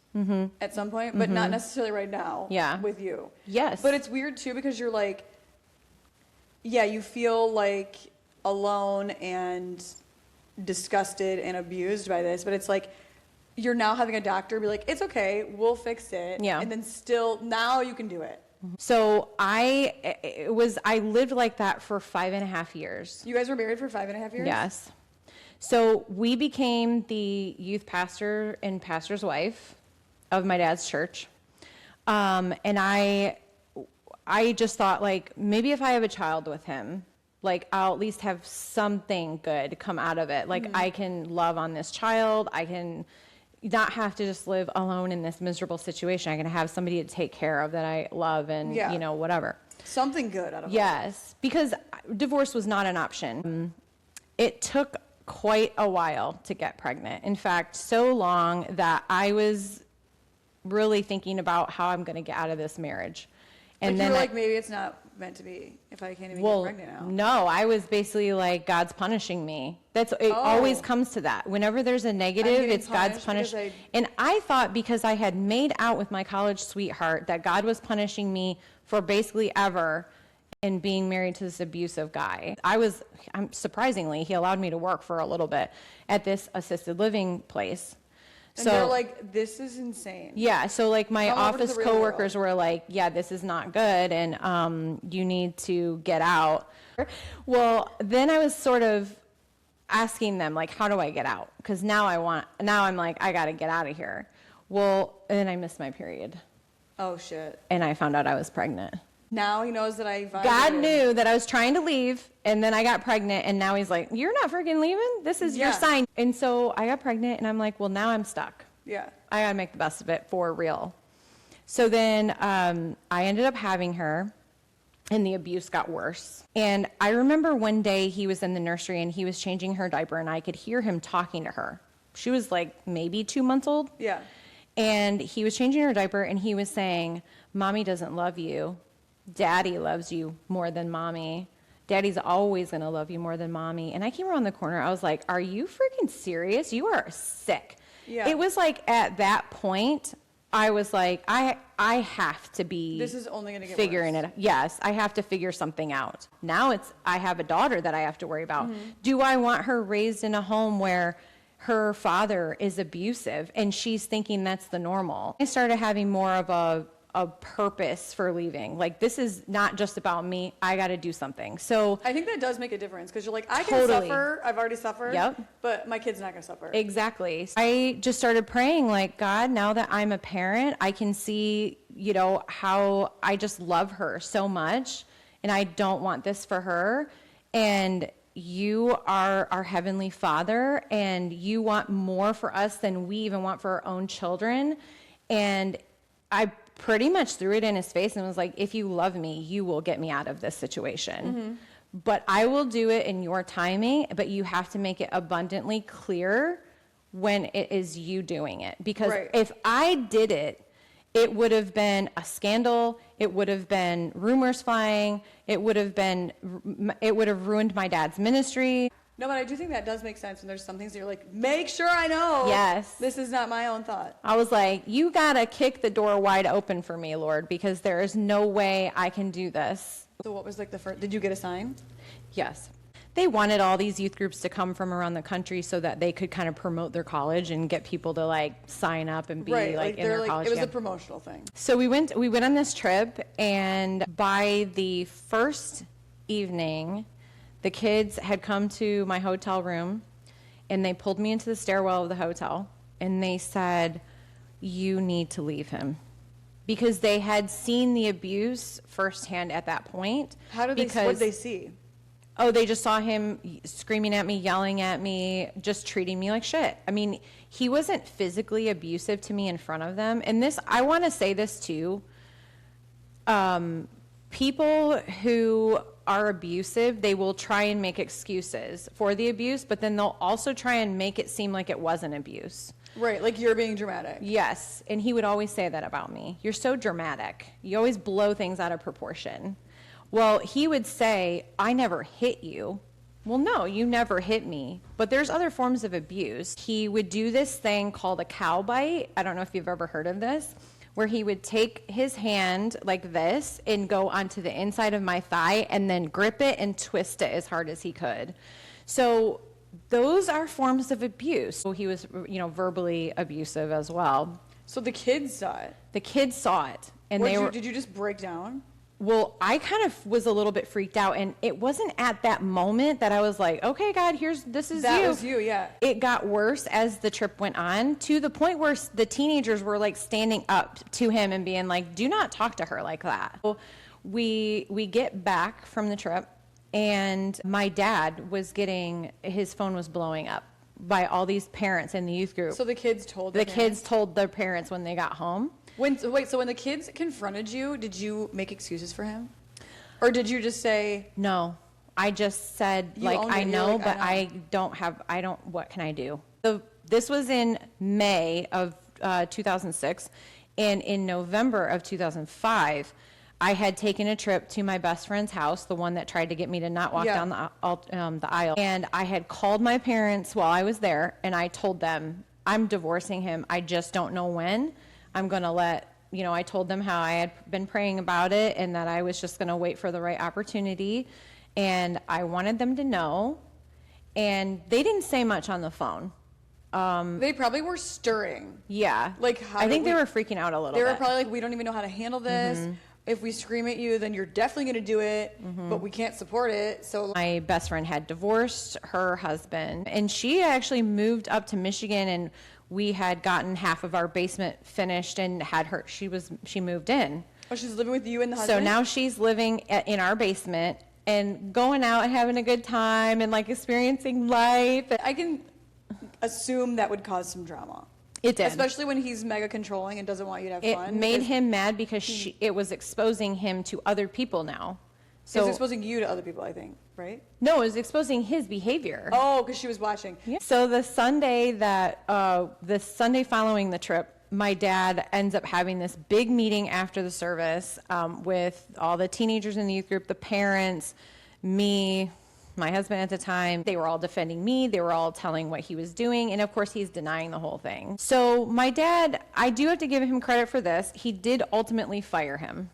at some point, but not necessarily right now with you. Yes. But it's weird too because you're like, yeah, you feel like alone and disgusted and abused by this, but it's like you're now having a doctor be like, it's okay, we'll fix it. Yeah. And then still now you can do it. So I lived like that for 5.5 years. You guys were married for 5.5 years? Yes. So we became the youth pastor and pastor's wife of my dad's church. And I just thought like, maybe if I have a child with him, like I'll at least have something good come out of it. Like I can love on this child. I can not have to just live alone in this miserable situation. I can have somebody to take care of that I love and, you know, whatever. Something good out of it. Yes, because divorce was not an option. It took quite a while to get pregnant. In fact, so long that I was really thinking about how I'm going to get out of this marriage. And Like then you're like, maybe it's not meant to be if I can't even get pregnant now. No, I was basically like, God's punishing me. It always comes to that. Whenever there's a negative, it's God's punishing. And I thought because I had made out with my college sweetheart that God was punishing me for basically ever and being married to this abusive guy. Surprisingly, he allowed me to work for a little bit at this assisted living place. And they're like, this is insane. Yeah, so like my Come over to office the real coworkers were like, yeah, this is not good, and you need to get out. Well, then I was sort of asking them, like, how do I get out? Because now I'm like, I got to get out of here. Well, and then I missed my period. Oh, shit. And I found out I was pregnant. Now he knows that I violated. God knew that I was trying to leave, and then I got pregnant, and now he's like, you're not freaking leaving? This is your sign. And so I got pregnant, and I'm like, well, now I'm stuck. Yeah. I got to make the best of it for real. So then I ended up having her, and the abuse got worse. And I remember one day he was in the nursery, and he was changing her diaper, and I could hear him talking to her. She was like maybe 2 months old. Yeah. And he was changing her diaper, and he was saying, Mommy doesn't love you. Daddy loves you more than Mommy. Daddy's always going to love you more than Mommy. And I came around the corner. I was like, are you freaking serious? You are sick. Yeah. It was like at that point, I was like, I have to be This is only going to get figuring worse. it. Yes, I have to figure something out. Now I have a daughter that I have to worry about. Do I want her raised in a home where her father is abusive and she's thinking that's the normal? I started having more of a purpose for leaving. Like, this is not just about me. I got to do something. So I think that does make a difference because you're like, I can Totally. suffer. I've already suffered. Yep. But my kid's not going to suffer. Exactly. I just started praying, like, God, now that I'm a parent, I can see, you know, how I just love her so much and I don't want this for her. And you are our Heavenly Father and you want more for us than we even want for our own children. And I pretty much threw it in his face and was like, if you love me, you will get me out of this situation. But I will do it in your timing, but you have to make it abundantly clear when it is you doing it. Because if I did it, it would have been a scandal. It would have been rumors flying. It would have ruined my dad's ministry. No, but I do think that does make sense when there's some things that you're like, make sure I know. Yes. This is not my own thought. I was like, you gotta kick the door wide open for me, Lord, because there is no way I can do this. So what was like the first, did you get a sign? Yes. They wanted all these youth groups to come from around the country so that they could kind of promote their college and get people to like sign up and be like in their college. It was camp. a promotional thing. So we went on this trip, and by the first evening, the kids had come to my hotel room and they pulled me into the stairwell of the hotel, and they said, you need to leave him. Because they had seen the abuse firsthand at that point. What did they see? Oh, they just saw him screaming at me, yelling at me, just treating me like shit. I mean, he wasn't physically abusive to me in front of them. And this, I want to say this too. People who are abusive, they will try and make excuses for the abuse, but then they'll also try and make it seem like it wasn't abuse. Right, like you're being dramatic. Yes, and he would always say that about me. You're so dramatic. You always blow things out of proportion. Well, he would say, I never hit you. Well, no, you never hit me. But there's other forms of abuse. He would do this thing called a cow bite. I don't know if you've ever heard of this, where he would take his hand like this and go onto the inside of my thigh and then grip it and twist it as hard as he could. So those are forms of abuse. So he was, verbally abusive as well. So the kids saw it. The kids saw it, and Did you just break down? Well, I kind of was a little bit freaked out, and it wasn't at that moment that I was like, okay, God, this is you. That was you, yeah. It got worse as the trip went on, to the point where the teenagers were like standing up to him and being like, do not talk to her like that. So we get back from the trip, and my dad was his phone was blowing up by all these parents in the youth group. So the kids told the kids told their parents when they got home. So when the kids confronted you, did you make excuses for him? Or did you just say... No. I just said, I know, but I don't, what can I do? So this was in May of 2006, and in November of 2005, I had taken a trip to my best friend's house, the one that tried to get me to not walk down the aisle. And I had called my parents while I was there, and I told them, I'm divorcing him. I just don't know when. I'm going to I told them how I had been praying about it and that I was just going to wait for the right opportunity. And I wanted them to know. And they didn't say much on the phone. They probably were stirring. Yeah. I think they were freaking out a little bit. They were probably like, we don't even know how to handle this. Mm-hmm. If we scream at you, then you're definitely going to do it, but we can't support it. So my best friend had divorced her husband, and she actually moved up to Michigan, and we had gotten half of our basement finished and she moved in. Oh, she's living with you and the husband? So now she's living in our basement and going out and having a good time and experiencing life. I can assume that would cause some drama. It did. Especially when he's mega controlling and doesn't want you to have fun. It made him mad because it was exposing him to other people now. So it was exposing you to other people, I think, right? No, it was exposing his behavior. Oh, because she was watching. Yeah. So the Sunday following the trip, my dad ends up having this big meeting after the service with all the teenagers in the youth group, the parents, me, my husband at the time. They were all defending me. They were all telling what he was doing. And of course, he's denying the whole thing. So my dad, I do have to give him credit for this. He did ultimately fire him.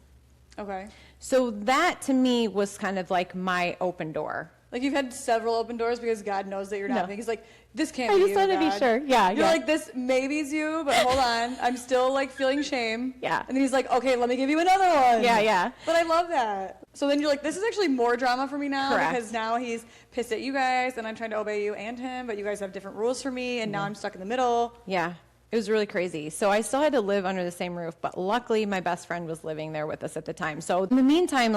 Okay. So that to me was kind of like my open door. Like you've had several open doors because God knows that you're not. He's like, this can't be you, I just want to be sure. Yeah. You're like, this maybe's you, but hold on. I'm still feeling shame. Yeah. And then he's like, okay, let me give you another one. Yeah. But I love that. So then you're like, this is actually more drama for me now. Correct. Because now he's pissed at you guys and I'm trying to obey you and him, but you guys have different rules for me and now I'm stuck in the middle. Yeah. It was really crazy. So I still had to live under the same roof, but luckily my best friend was living there with us at the time. So in the meantime,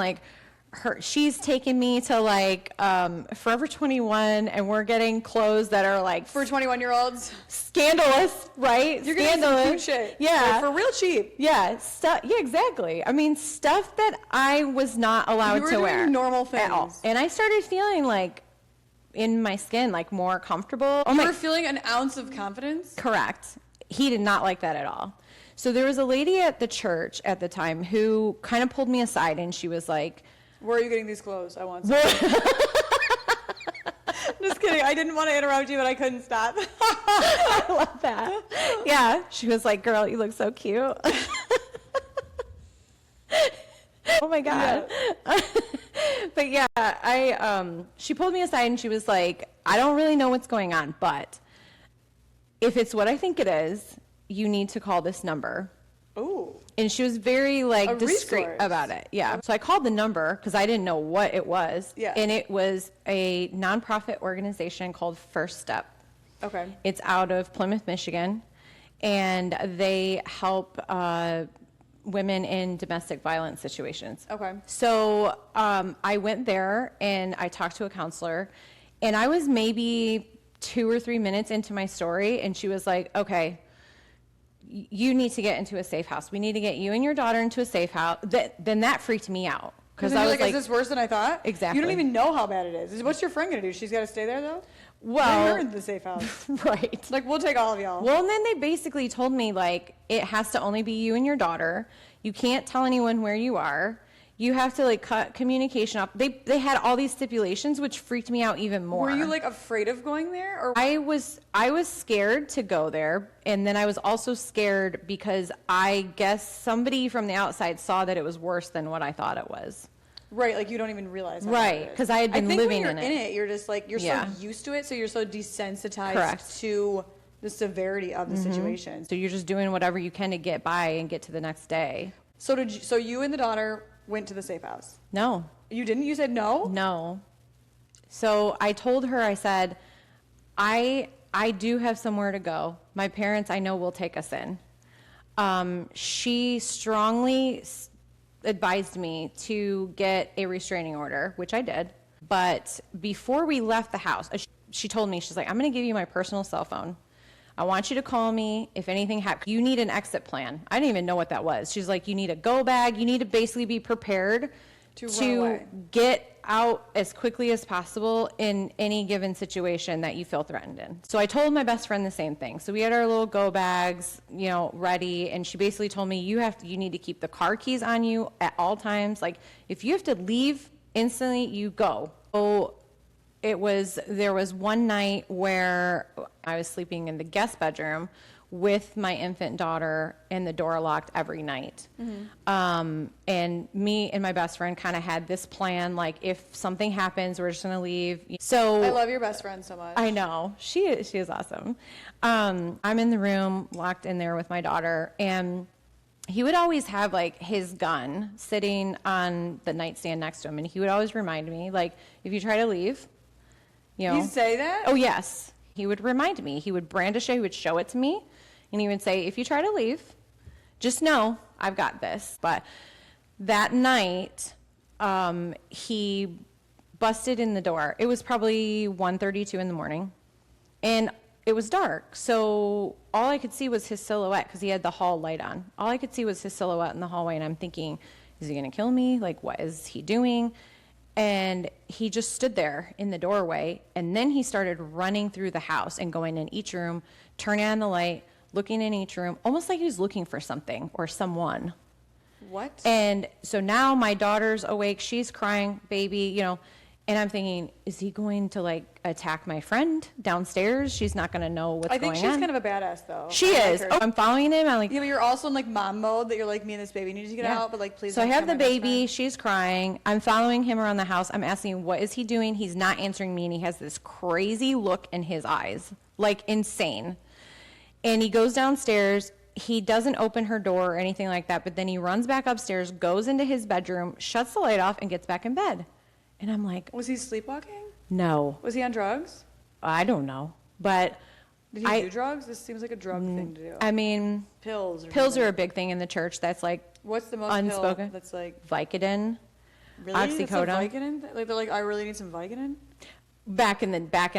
she's taken me to Forever 21, and we're getting clothes that are for 21-year-olds, scandalous, right? You're getting some cute shit, yeah, for real cheap. Yeah, stuff. Yeah, exactly. I mean, stuff that I was not allowed to wear. Normal things at all. And I started feeling in my skin, more comfortable. You were feeling an ounce of confidence? Correct. He did not like that at all. So there was a lady at the church at the time who kind of pulled me aside, and she was like, where are you getting these clothes? I want some. Just kidding. I didn't want to interrupt you, but I couldn't stop. I love that. Yeah. She was like, girl, you look so cute. Oh my God. Yeah. But yeah, she pulled me aside and she was like, I don't really know what's going on, but if it's what I think it is, you need to call this number. Ooh. And she was very discreet resource. about it. Yeah. So I called the number because I didn't know what it was. Yeah. And it was a nonprofit organization called First Step. Okay. It's out of Plymouth, Michigan, and they help women in domestic violence situations. Okay. So I went there and I talked to a counselor, and I was maybe 2 or 3 minutes into my story, and she was like, okay, you need to get into a safe house. We need to get you and your daughter into a safe house. Then that freaked me out. Because I was like, is this worse than I thought? Exactly. You don't even know how bad it is. What's your friend going to do? She's got to stay there, though? Well, Bring her into the safe house. right. Like, we'll take all of y'all. Well, and then they basically told me, like, it has to only be you and your daughter. You can't tell anyone where you are. You have to, like, cut communication off. They had all these stipulations, which freaked me out even more. Were you, like, afraid of going there? Or I was scared to go there, and then I was also scared because I guess somebody from the outside saw that it was worse than what I thought it was. Right, like you don't even realize how bad it is. Right, because I had been living in it. I think when you're in it, you're just like, you're Yeah. so used to it, so you're so desensitized Correct. to the severity of the situation. So you're just doing whatever you can to get by and get to the next day. So so you and the daughter went to the safe house? No, You didn't? You said no? no. So I told her, I said, I do have somewhere to go. My parents, I know, will take us in. She strongly advised me to get a restraining order, which I did. But before we left the house, she told me, she's like, I'm going to give you my personal cell phone. I want you to call me if anything happens. You need an exit plan. I didn't even know what that was. She's like, you need a go bag. You need to basically be prepared To run to away. get out as quickly as possible in any given situation that you feel threatened in. So I told my best friend the same thing. So we had our little go bags, ready, and she basically told me, you need to keep the car keys on you at all times. Like, if you have to leave instantly, you go. So there was one night where I was sleeping in the guest bedroom with my infant daughter and the door locked every night. And me and my best friend kind of had this plan, like, if something happens, we're just going to leave. So I love your best friend so much. I know. She is awesome. I'm in the room locked in there with my daughter, and he would always have, like, his gun sitting on the nightstand next to him, and he would always remind me, like, if you try to leave, He'd say that? Oh, yes. He would remind me. He would brandish it. He would show it to me. And he would say, if you try to leave, just know I've got this. But that night, he busted in the door. It was probably 1:32 in the morning. And it was dark. So all I could see was his silhouette because he had the hall light on. All I could see was his silhouette in the hallway. And I'm thinking, is he going to kill me? Like, what is he doing? And he just stood there in the doorway, and then he started running through the house and going in each room, turning on the light, looking in each room, almost like he was looking for something or someone. What? And so now my daughter's awake, she's crying, baby, and I'm thinking, is he going to, like, attack my friend downstairs? She's not going to know what's going on. I think she's kind of a badass, though. She I like is. her. Oh, I'm following him. I'm like, Yeah, but you're also in, like, mom mode that you're like, me and this baby need to get out, but, like, please So I don't have kill the my best baby. friend. She's crying. I'm following him around the house. I'm asking, what is he doing? He's not answering me, and he has this crazy look in his eyes, like insane. And he goes downstairs. He doesn't open her door or anything like that, but then he runs back upstairs, goes into his bedroom, shuts the light off, and gets back in bed. And I'm like, Was he sleepwalking? no, Was he on drugs? I don't know. But Did he do drugs? This seems like a drug thing to do. I mean, Pills. pills something. are a big thing in the church. That's like What's the most unspoken. pill that's like Vicodin. really That's a Oxycodone. Vicodin? Like they're like, I really need some Vicodin. Back in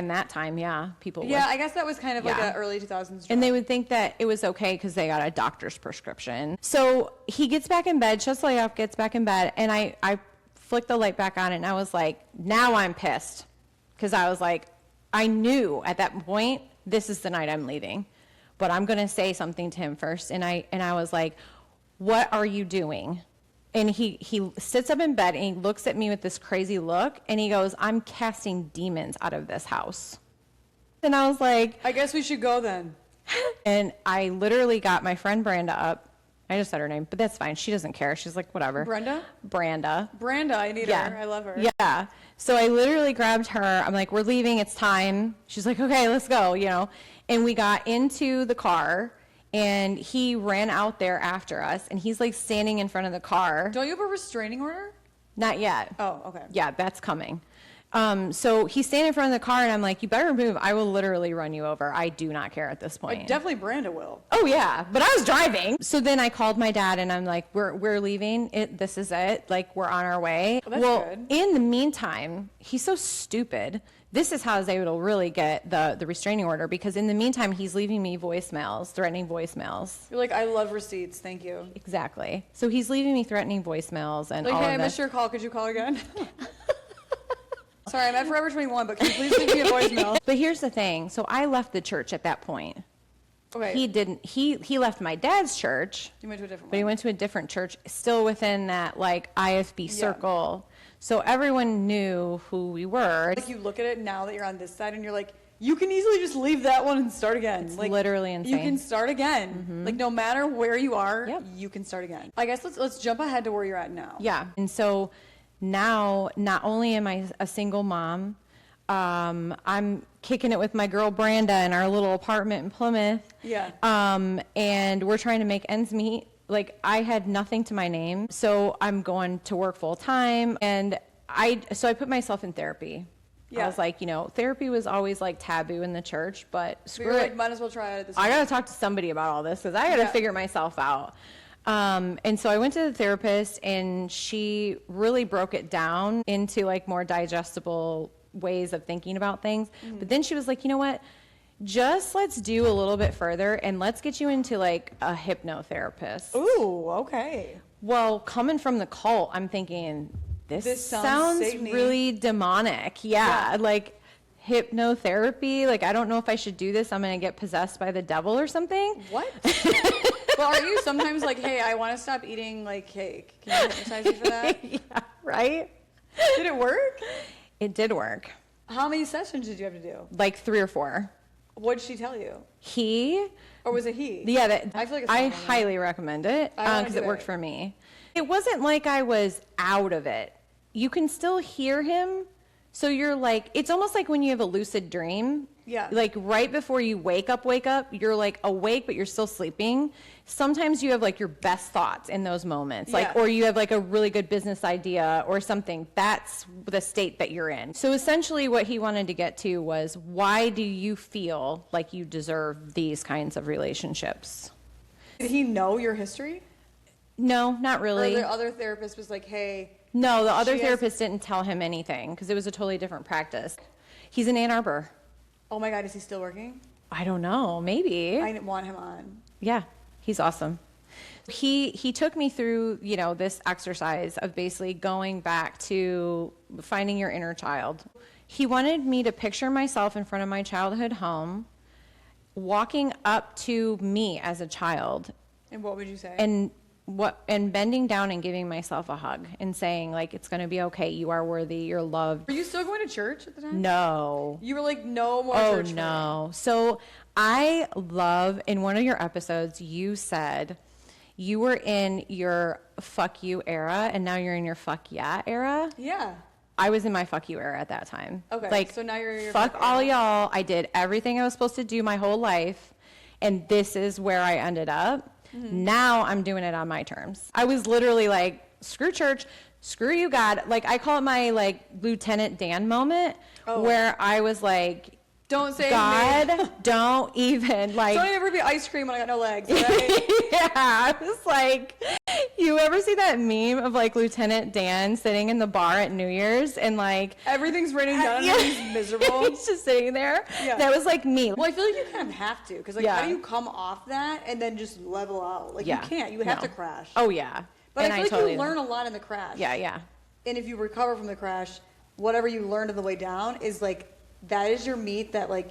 that time, yeah, people would. Yeah, I guess that was kind of like Yeah. an early 2000s. And drug. they would think that it was okay because they got a doctor's prescription. So he gets back in bed, shuts the light off, gets back in bed, and I flicked the light back on, and I was like, now I'm pissed. Because I was like, I knew at that point, this is the night I'm leaving. But I'm going to say something to him first. And I was like, what are you doing? And he sits up in bed, and he looks at me with this crazy look, and he goes, I'm casting demons out of this house. And I was like, I guess we should go then. and I literally got my friend Branda up. I just said her name, but that's fine. She doesn't care. She's like, whatever. Brenda? Branda. Branda, I need her. I love her. Yeah. So I literally grabbed her. I'm like, we're leaving. It's time. She's like, okay, let's go, And we got into the car, and he ran out there after us, and he's like standing in front of the car. Don't you have a restraining order? Not yet. Oh, okay. Yeah, that's coming. So he's standing in front of the car, and I'm like, you better move. I will literally run you over. I do not care at this point. Like, definitely Branda will. Oh yeah, but I was driving. So then I called my dad, and I'm like, we're leaving. This is it. Like, we're on our way. Well, that's good. In the meantime, he's so stupid. This is how I was able to really get the restraining order, because in the meantime, he's leaving me voicemails, threatening voicemails. You're like, I love receipts. Thank you. Exactly. So he's leaving me threatening voicemails and Like, all hey, I of this. missed your call. Could you call again? Sorry, I'm at Forever 21, but can you please leave me a voicemail? But here's the thing. So I left the church at that point. Okay. He didn't. He left my dad's church. You went to a different But he one. went to a different church, still within that like IFB circle. So everyone knew who we were. Like, you look at it now that you're on this side, and you're like, you can easily just leave that one and start again. It's like, literally You insane. can start again. Like, no matter where you are, Yep. you can start again. I guess let's jump ahead to where you're at now. Yeah. And so now, not only am I a single mom, I'm kicking it with my girl Branda in our little apartment in Plymouth. Yeah. And we're trying to make ends meet. Like, I had nothing to my name, so I'm going to work full time, and I put myself in therapy. Yeah. I was like, therapy was always like taboo in the church, but But screw you're it. like, might as well try it at this I point. got to talk to somebody about all this, because I got to Yeah. figure myself out. And so I went to the therapist, and she really broke it down into like more digestible ways of thinking about things. But then she was like, you know what? Just let's do a little bit further, and let's get you into like a hypnotherapist. Ooh, okay. Well, coming from the cult, I'm thinking, this sounds sounds Satan-y. really demonic. Yeah, like hypnotherapy. Like, I don't know if I should do this. I'm going to get possessed by the devil or something. What? Well, are you sometimes like, hey, I want to stop eating like cake? Can you hypnotize me for that? Yeah, right? Did it work? It did work. How many sessions did you have to do? Like 3 or 4. What did she tell you? He, Or was it he? yeah, that, I feel like it's I not one. highly recommend it I wanna because do it worked it. for me. It wasn't like I was out of it. You can still hear him. So you're like, it's almost like when you have a lucid dream. Yeah. Like right before you wake up, you're like awake, but you're still sleeping. Sometimes you have like your best thoughts in those moments. Like, Yeah. or you have like a really good business idea or something. That's the state that you're in. So essentially what he wanted to get to was, why do you feel like you deserve these kinds of relationships? Did he know your history? No, not Or really. the other therapist was like, hey, No, the other She has- therapist didn't tell him anything because it was a totally different practice. He's in Ann Arbor. oh my God, is he still working? I don't know, maybe. I want him on. Yeah, he's awesome. He took me through, this exercise of basically going back to finding your inner child. He wanted me to picture myself in front of my childhood home, walking up to me as a child, And what would you say? and bending down and giving myself a hug and saying, like, it's going to be okay. You are worthy. You're loved. Were you still going to church at the time? No. You were like, no more Oh, church. for me. no. So I love, in one of your episodes, you said you were in your fuck you era and now you're in your fuck yeah era. Yeah. I was in my fuck you era at that time. Okay, Like, so now you're in your fuck fuck all era. y'all. I did everything I was supposed to do my whole life, and this is where I ended up. Mm-hmm. Now I'm doing it on my terms. I was literally like, screw church, screw you, God. Like, I call it my like Lieutenant Dan moment, Oh. where I was like, Don't say me. God, don't even like. Don't ever be ice cream when I got no legs, right? Yeah, I was like, you ever see that meme of like Lieutenant Dan sitting in the bar at New Year's and like Everything's raining down Yeah. and he's miserable. he's just sitting there? Yeah. That was like me. Well, I feel like you kind of have to, because like, Yeah. how do you come off that and then just level out? Like, Yeah. you can't. You have No. to crash. Oh yeah. But And I feel like totally you learn a lot in the crash. Yeah, yeah. And if you recover from the crash, whatever you learned on the way down is like, that is your meat that like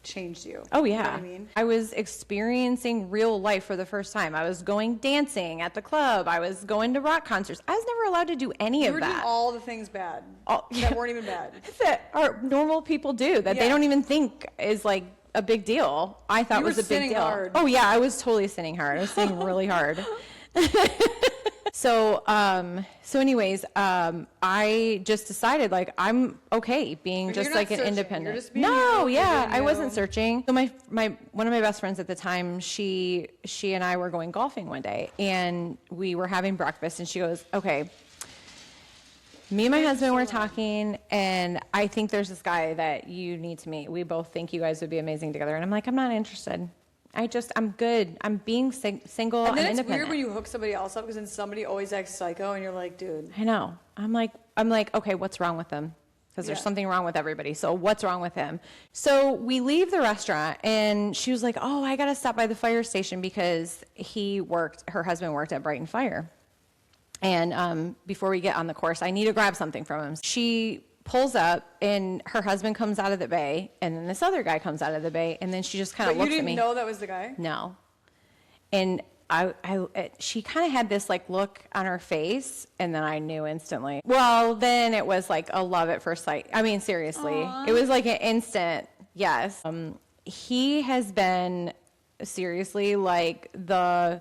changed you. Oh You know yeah. what I mean? I was experiencing real life for the first time. I was going dancing at the club. I was going to rock concerts. I was never allowed to do any You of were doing that. all the things bad All- that weren't even bad. that our normal people do that they Yeah. don't even think is like a big deal. I thought You was were a big sinning deal. hard. Oh yeah, I was totally sinning hard. I was sinning really hard. So anyways, I just decided like I'm okay being But just you're not like an searching. independent. You're just being No, you, you're yeah, being I you. wasn't searching. So my one of my best friends at the time, she and I were going golfing one day, and we were having breakfast, and she goes, "Okay, Me and my husband were talking, and I think there's this guy that you need to meet. We both think you guys would be amazing together. And I'm like, I'm not interested. I'm good. I'm being single and then it's independent. weird when you hook somebody else up because then somebody always acts psycho and you're like, dude. I know. I'm like, okay, what's wrong with them? Because there's something wrong with everybody. So what's wrong with him? So we leave the restaurant, and she was like, oh, I got to stop by the fire station because her husband worked at Brighton Fire. And before we get on the course, I need to grab something from him. She pulls up, and her husband comes out of the bay, and then this other guy comes out of the bay, and then she just kind of looks at me. But you didn't know that was the guy? No. And she kind of had this like look on her face, and then I knew instantly. Well, then it was like a love at first sight. I mean, seriously, Aww. It was like an instant yes. He has been seriously like the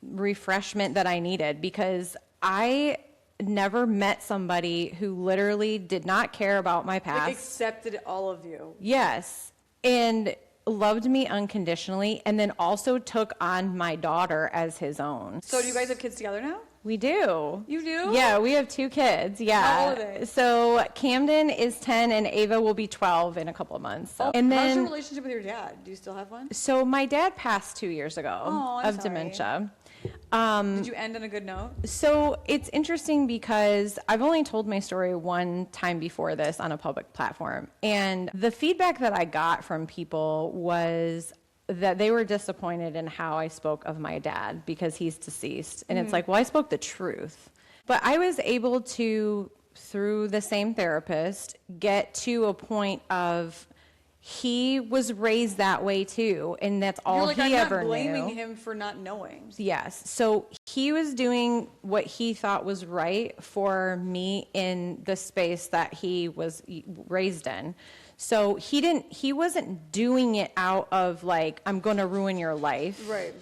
refreshment that I needed, because I never met somebody who literally did not care about my past. Like accepted all of you. Yes. And loved me unconditionally, and then also took on my daughter as his own. So do you guys have kids together now? We do. You do? Yeah, we have 2 kids. Yeah. How old are they? So Camden is 10 and Ava will be 12 in a couple of months. So. And how's your relationship with your dad? Do you still have one? So my dad passed 2 years ago I'm sorry. dementia. Did you end on a good note? So it's interesting because I've only told my story one time before this on a public platform. And the feedback that I got from people was that they were disappointed in how I spoke of my dad because he's deceased. And it's like, well, I spoke the truth. But I was able to, through the same therapist, get to a point of he was raised that way too, and that's all like, he ever knew. I'm not blaming him for not knowing. Yes. So he was doing what he thought was right for me in the space that he was raised in. So he wasn't doing it out of like, I'm going to ruin your life. Right.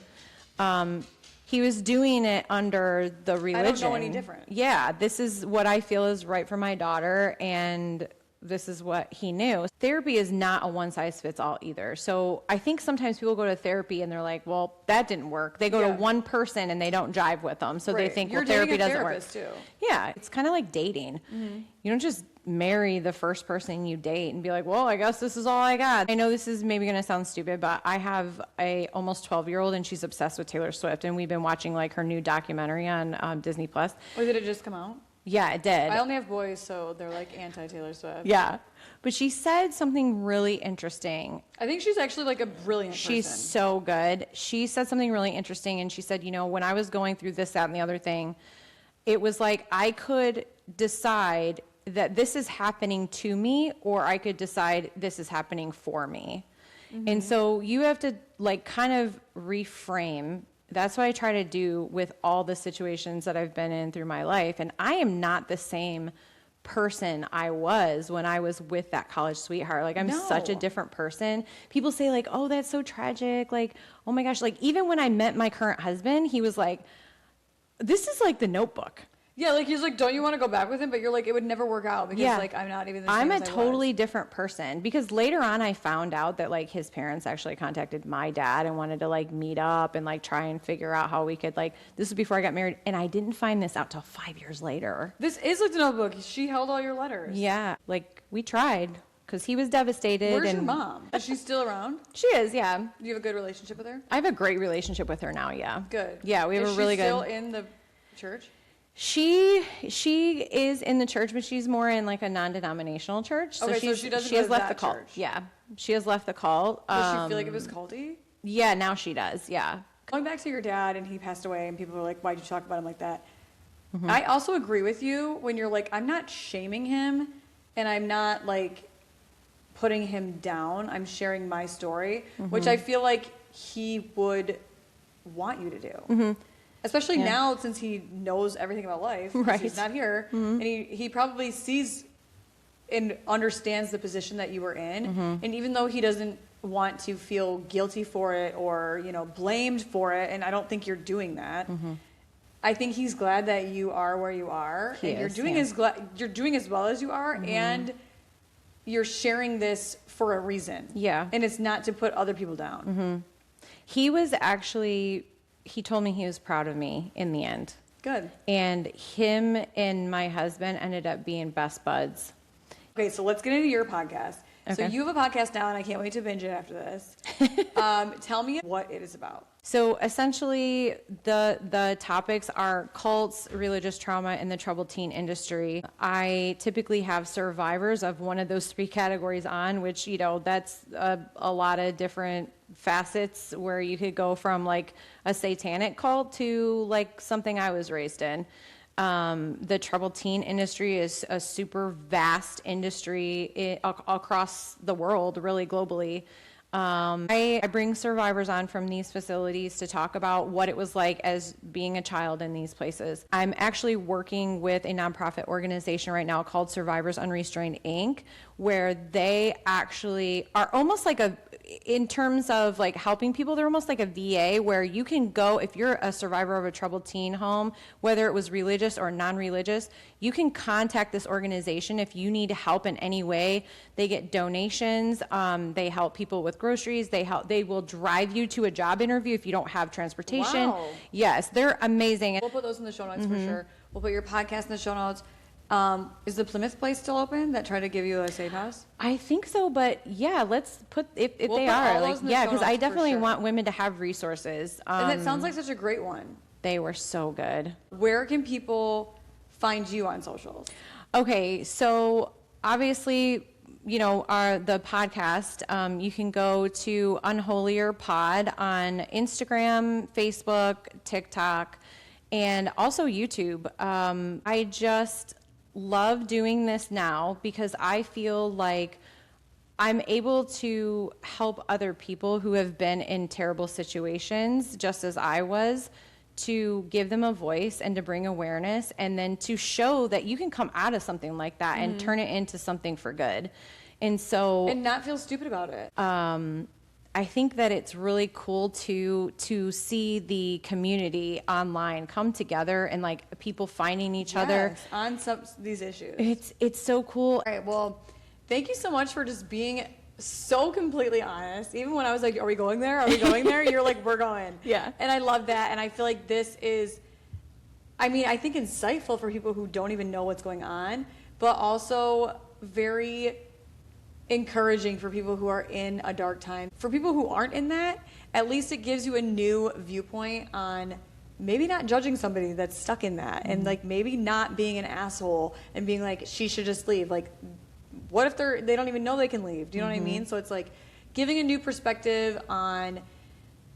He was doing it under the religion. I don't know any different. Yeah. This is what I feel is right for my daughter, and this is what he knew. Therapy is not a one-size-fits-all either. So I think sometimes people go to therapy and they're like, well, that didn't work. They go to one person and they don't jive with them. So they think, well, therapy doesn't work. Too. Yeah, it's kind of like dating. Mm-hmm. You don't just marry the first person you date and be like, well, I guess this is all I got. I know this is maybe going to sound stupid, but I have a almost 12-year-old and she's obsessed with Taylor Swift. And we've been watching like her new documentary on Disney Plus. Or did it just come out? Yeah, it did. I only have boys, so they're like anti-Taylor Swift. Yeah. But she said something really interesting. I think she's actually like a brilliant person. She's so good. She said something really interesting, and she said, you know, when I was going through this, that, and the other thing, it was like I could decide that this is happening to me, or I could decide this is happening for me. Mm-hmm. And so you have to like kind of reframe. That's what I try to do with all the situations that I've been in through my life. And I am not the same person I was when I was with that college sweetheart. Like, I'm such a different person. People say like, oh, that's so tragic. Like, oh my gosh. Like, even when I met my current husband, he was like, this is like The Notebook. Yeah, like he's like, don't you want to go back with him? But you're like, it would never work out because like I'm not even the same I'm as a I totally was. different person, because later on I found out that like his parents actually contacted my dad and wanted to like meet up and like try and figure out how we could like, this was before I got married, and I didn't find this out till 5 years later. This is like The Notebook. She held all your letters. Yeah, like we tried because he was devastated. Where's your mom? Is she still around? She is, yeah. Do you have a good relationship with her? I have a great relationship with her now, yeah. Good. Yeah, we have a really good. Is she still in the church? She is in the church, but she's more in like a non-denominational church. So okay, so she doesn't. She has go to left that the cult. church. Yeah, she has left the cult. Does she feel like it was culty? Yeah, now she does. Yeah. Going back to your dad, and he passed away, and people were like, "Why'd you talk about him like that?" Mm-hmm. I also agree with you when you're like, "I'm not shaming him, and I'm not like putting him down. I'm sharing my story," which I feel like he would want you to do. Mm-hmm. Especially now, since he knows everything about life, right. He's not here, and he probably sees and understands the position that you were in, and even though he doesn't want to feel guilty for it or blamed for it, and I don't think you're doing that. I think he's glad that you are where you are, and you're doing as well as you are, and you're sharing this for a reason. Yeah, and it's not to put other people down. He was actually. He told me he was proud of me in the end. Good. And him and my husband ended up being best buds. Okay, so let's get into your podcast. So Okay. you have a podcast now, and I can't wait to binge it after this. Tell me what it is about. So essentially, the topics are cults, religious trauma, and the troubled teen industry. I typically have survivors of one of those three categories on, which, you know, that's a lot of different facets where you could go from like a satanic cult to like something I was raised in. The troubled teen industry is a super vast industry across the world, really globally. I bring survivors on from these facilities to talk about what it was like as being a child in these places. I'm actually working with a nonprofit organization right now called Survivors Unrestrained Inc., where they actually are almost like in terms of like helping people, they're almost like a VA where you can go, if you're a survivor of a troubled teen home, whether it was religious or non-religious, you can contact this organization if you need help in any way. They get donations. They help people with groceries. They will drive you to a job interview if you don't have transportation. Wow. Yes, they're amazing. We'll put those in the show notes for sure. We'll put your podcast in the show notes. Is the Plymouth place still open that tried to give you a safe house? I think so, but yeah, let's put if We'll they put are all like those in the yeah, show because I notes for definitely sure. want women to have resources. And that sounds like such a great one. They were so good. Where can people find you on socials? Okay, so obviously, you know, the podcast, you can go to Unholier Pod on Instagram, Facebook, TikTok, and also YouTube. I just love doing this now because I feel like I'm able to help other people who have been in terrible situations, just as I was, to give them a voice and to bring awareness, and then to show that you can come out of something like that and turn it into something for good. And so, And not feel stupid about it. I think that it's really cool to see the community online come together and like people finding each other. Yes, on these issues. It's so cool. All right, well, thank you so much for just being so completely honest. Even when I was like, are we going there? Are we going there? You're like, we're going. Yeah. And I love that. And I feel like this is, I mean, I think insightful for people who don't even know what's going on, but also very encouraging for people who are in a dark time. For people who aren't in that, at least it gives you a new viewpoint on maybe not judging somebody that's stuck in that, and like maybe not being an asshole and being like, she should just leave. Like, what if they don't even know they can leave? Do you know what I mean? So it's like giving a new perspective on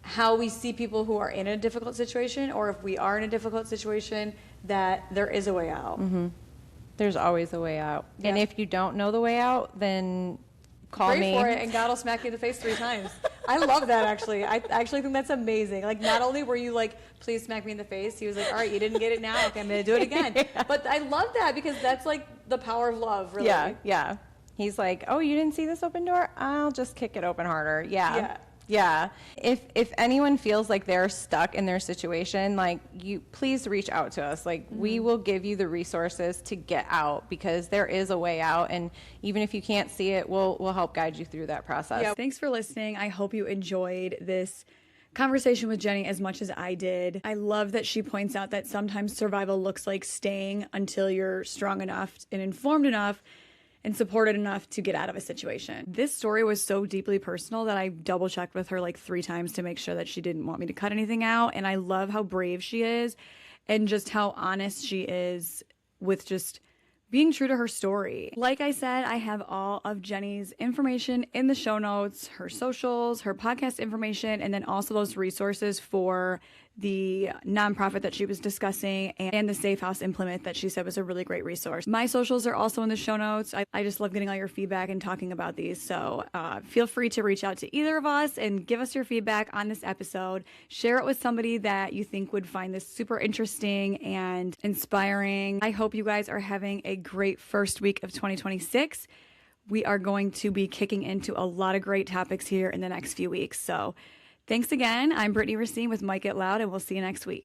how we see people who are in a difficult situation, or if we are in a difficult situation, that there is a way out. There's always a way out. And Yeah. if you don't know the way out, then call Pray me. for it, and God will smack you in the face 3 times. I love that, actually. I actually think that's amazing. Like, not only were you like, please smack me in the face, he was like, all right, you didn't get it now. Okay, I'm going to do it again. But I love that because that's like the power of love, really. Yeah, yeah. He's like, oh, you didn't see this open door? I'll just kick it open harder. Yeah. Yeah. Yeah. If anyone feels like they're stuck in their situation, like, you please reach out to us. Like, we will give you the resources to get out, because there is a way out, and even if you can't see it, we'll help guide you through that process. Yeah. Thanks for listening. I hope you enjoyed this conversation with Jenny as much as I did. I love that she points out that sometimes survival looks like staying until you're strong enough and informed enough and supported enough to get out of a situation. This story was so deeply personal that I double checked with her like 3 times to make sure that she didn't want me to cut anything out. And I love how brave she is and just how honest she is with just being true to her story. Like I said, I have all of Jenny's information in the show notes, her socials, her podcast information, and then also those resources for the nonprofit that she was discussing and the safe house in Plymouth that she said was a really great resource. My socials are also in the show notes. I just love getting all your feedback and talking about these. So feel free to reach out to either of us and give us your feedback on this episode. Share it with somebody that you think would find this super interesting and inspiring. I hope you guys are having a great first week of 2026. We are going to be kicking into a lot of great topics here in the next few weeks. So thanks again. I'm Brittany Racine with Mike It Loud, and we'll see you next week.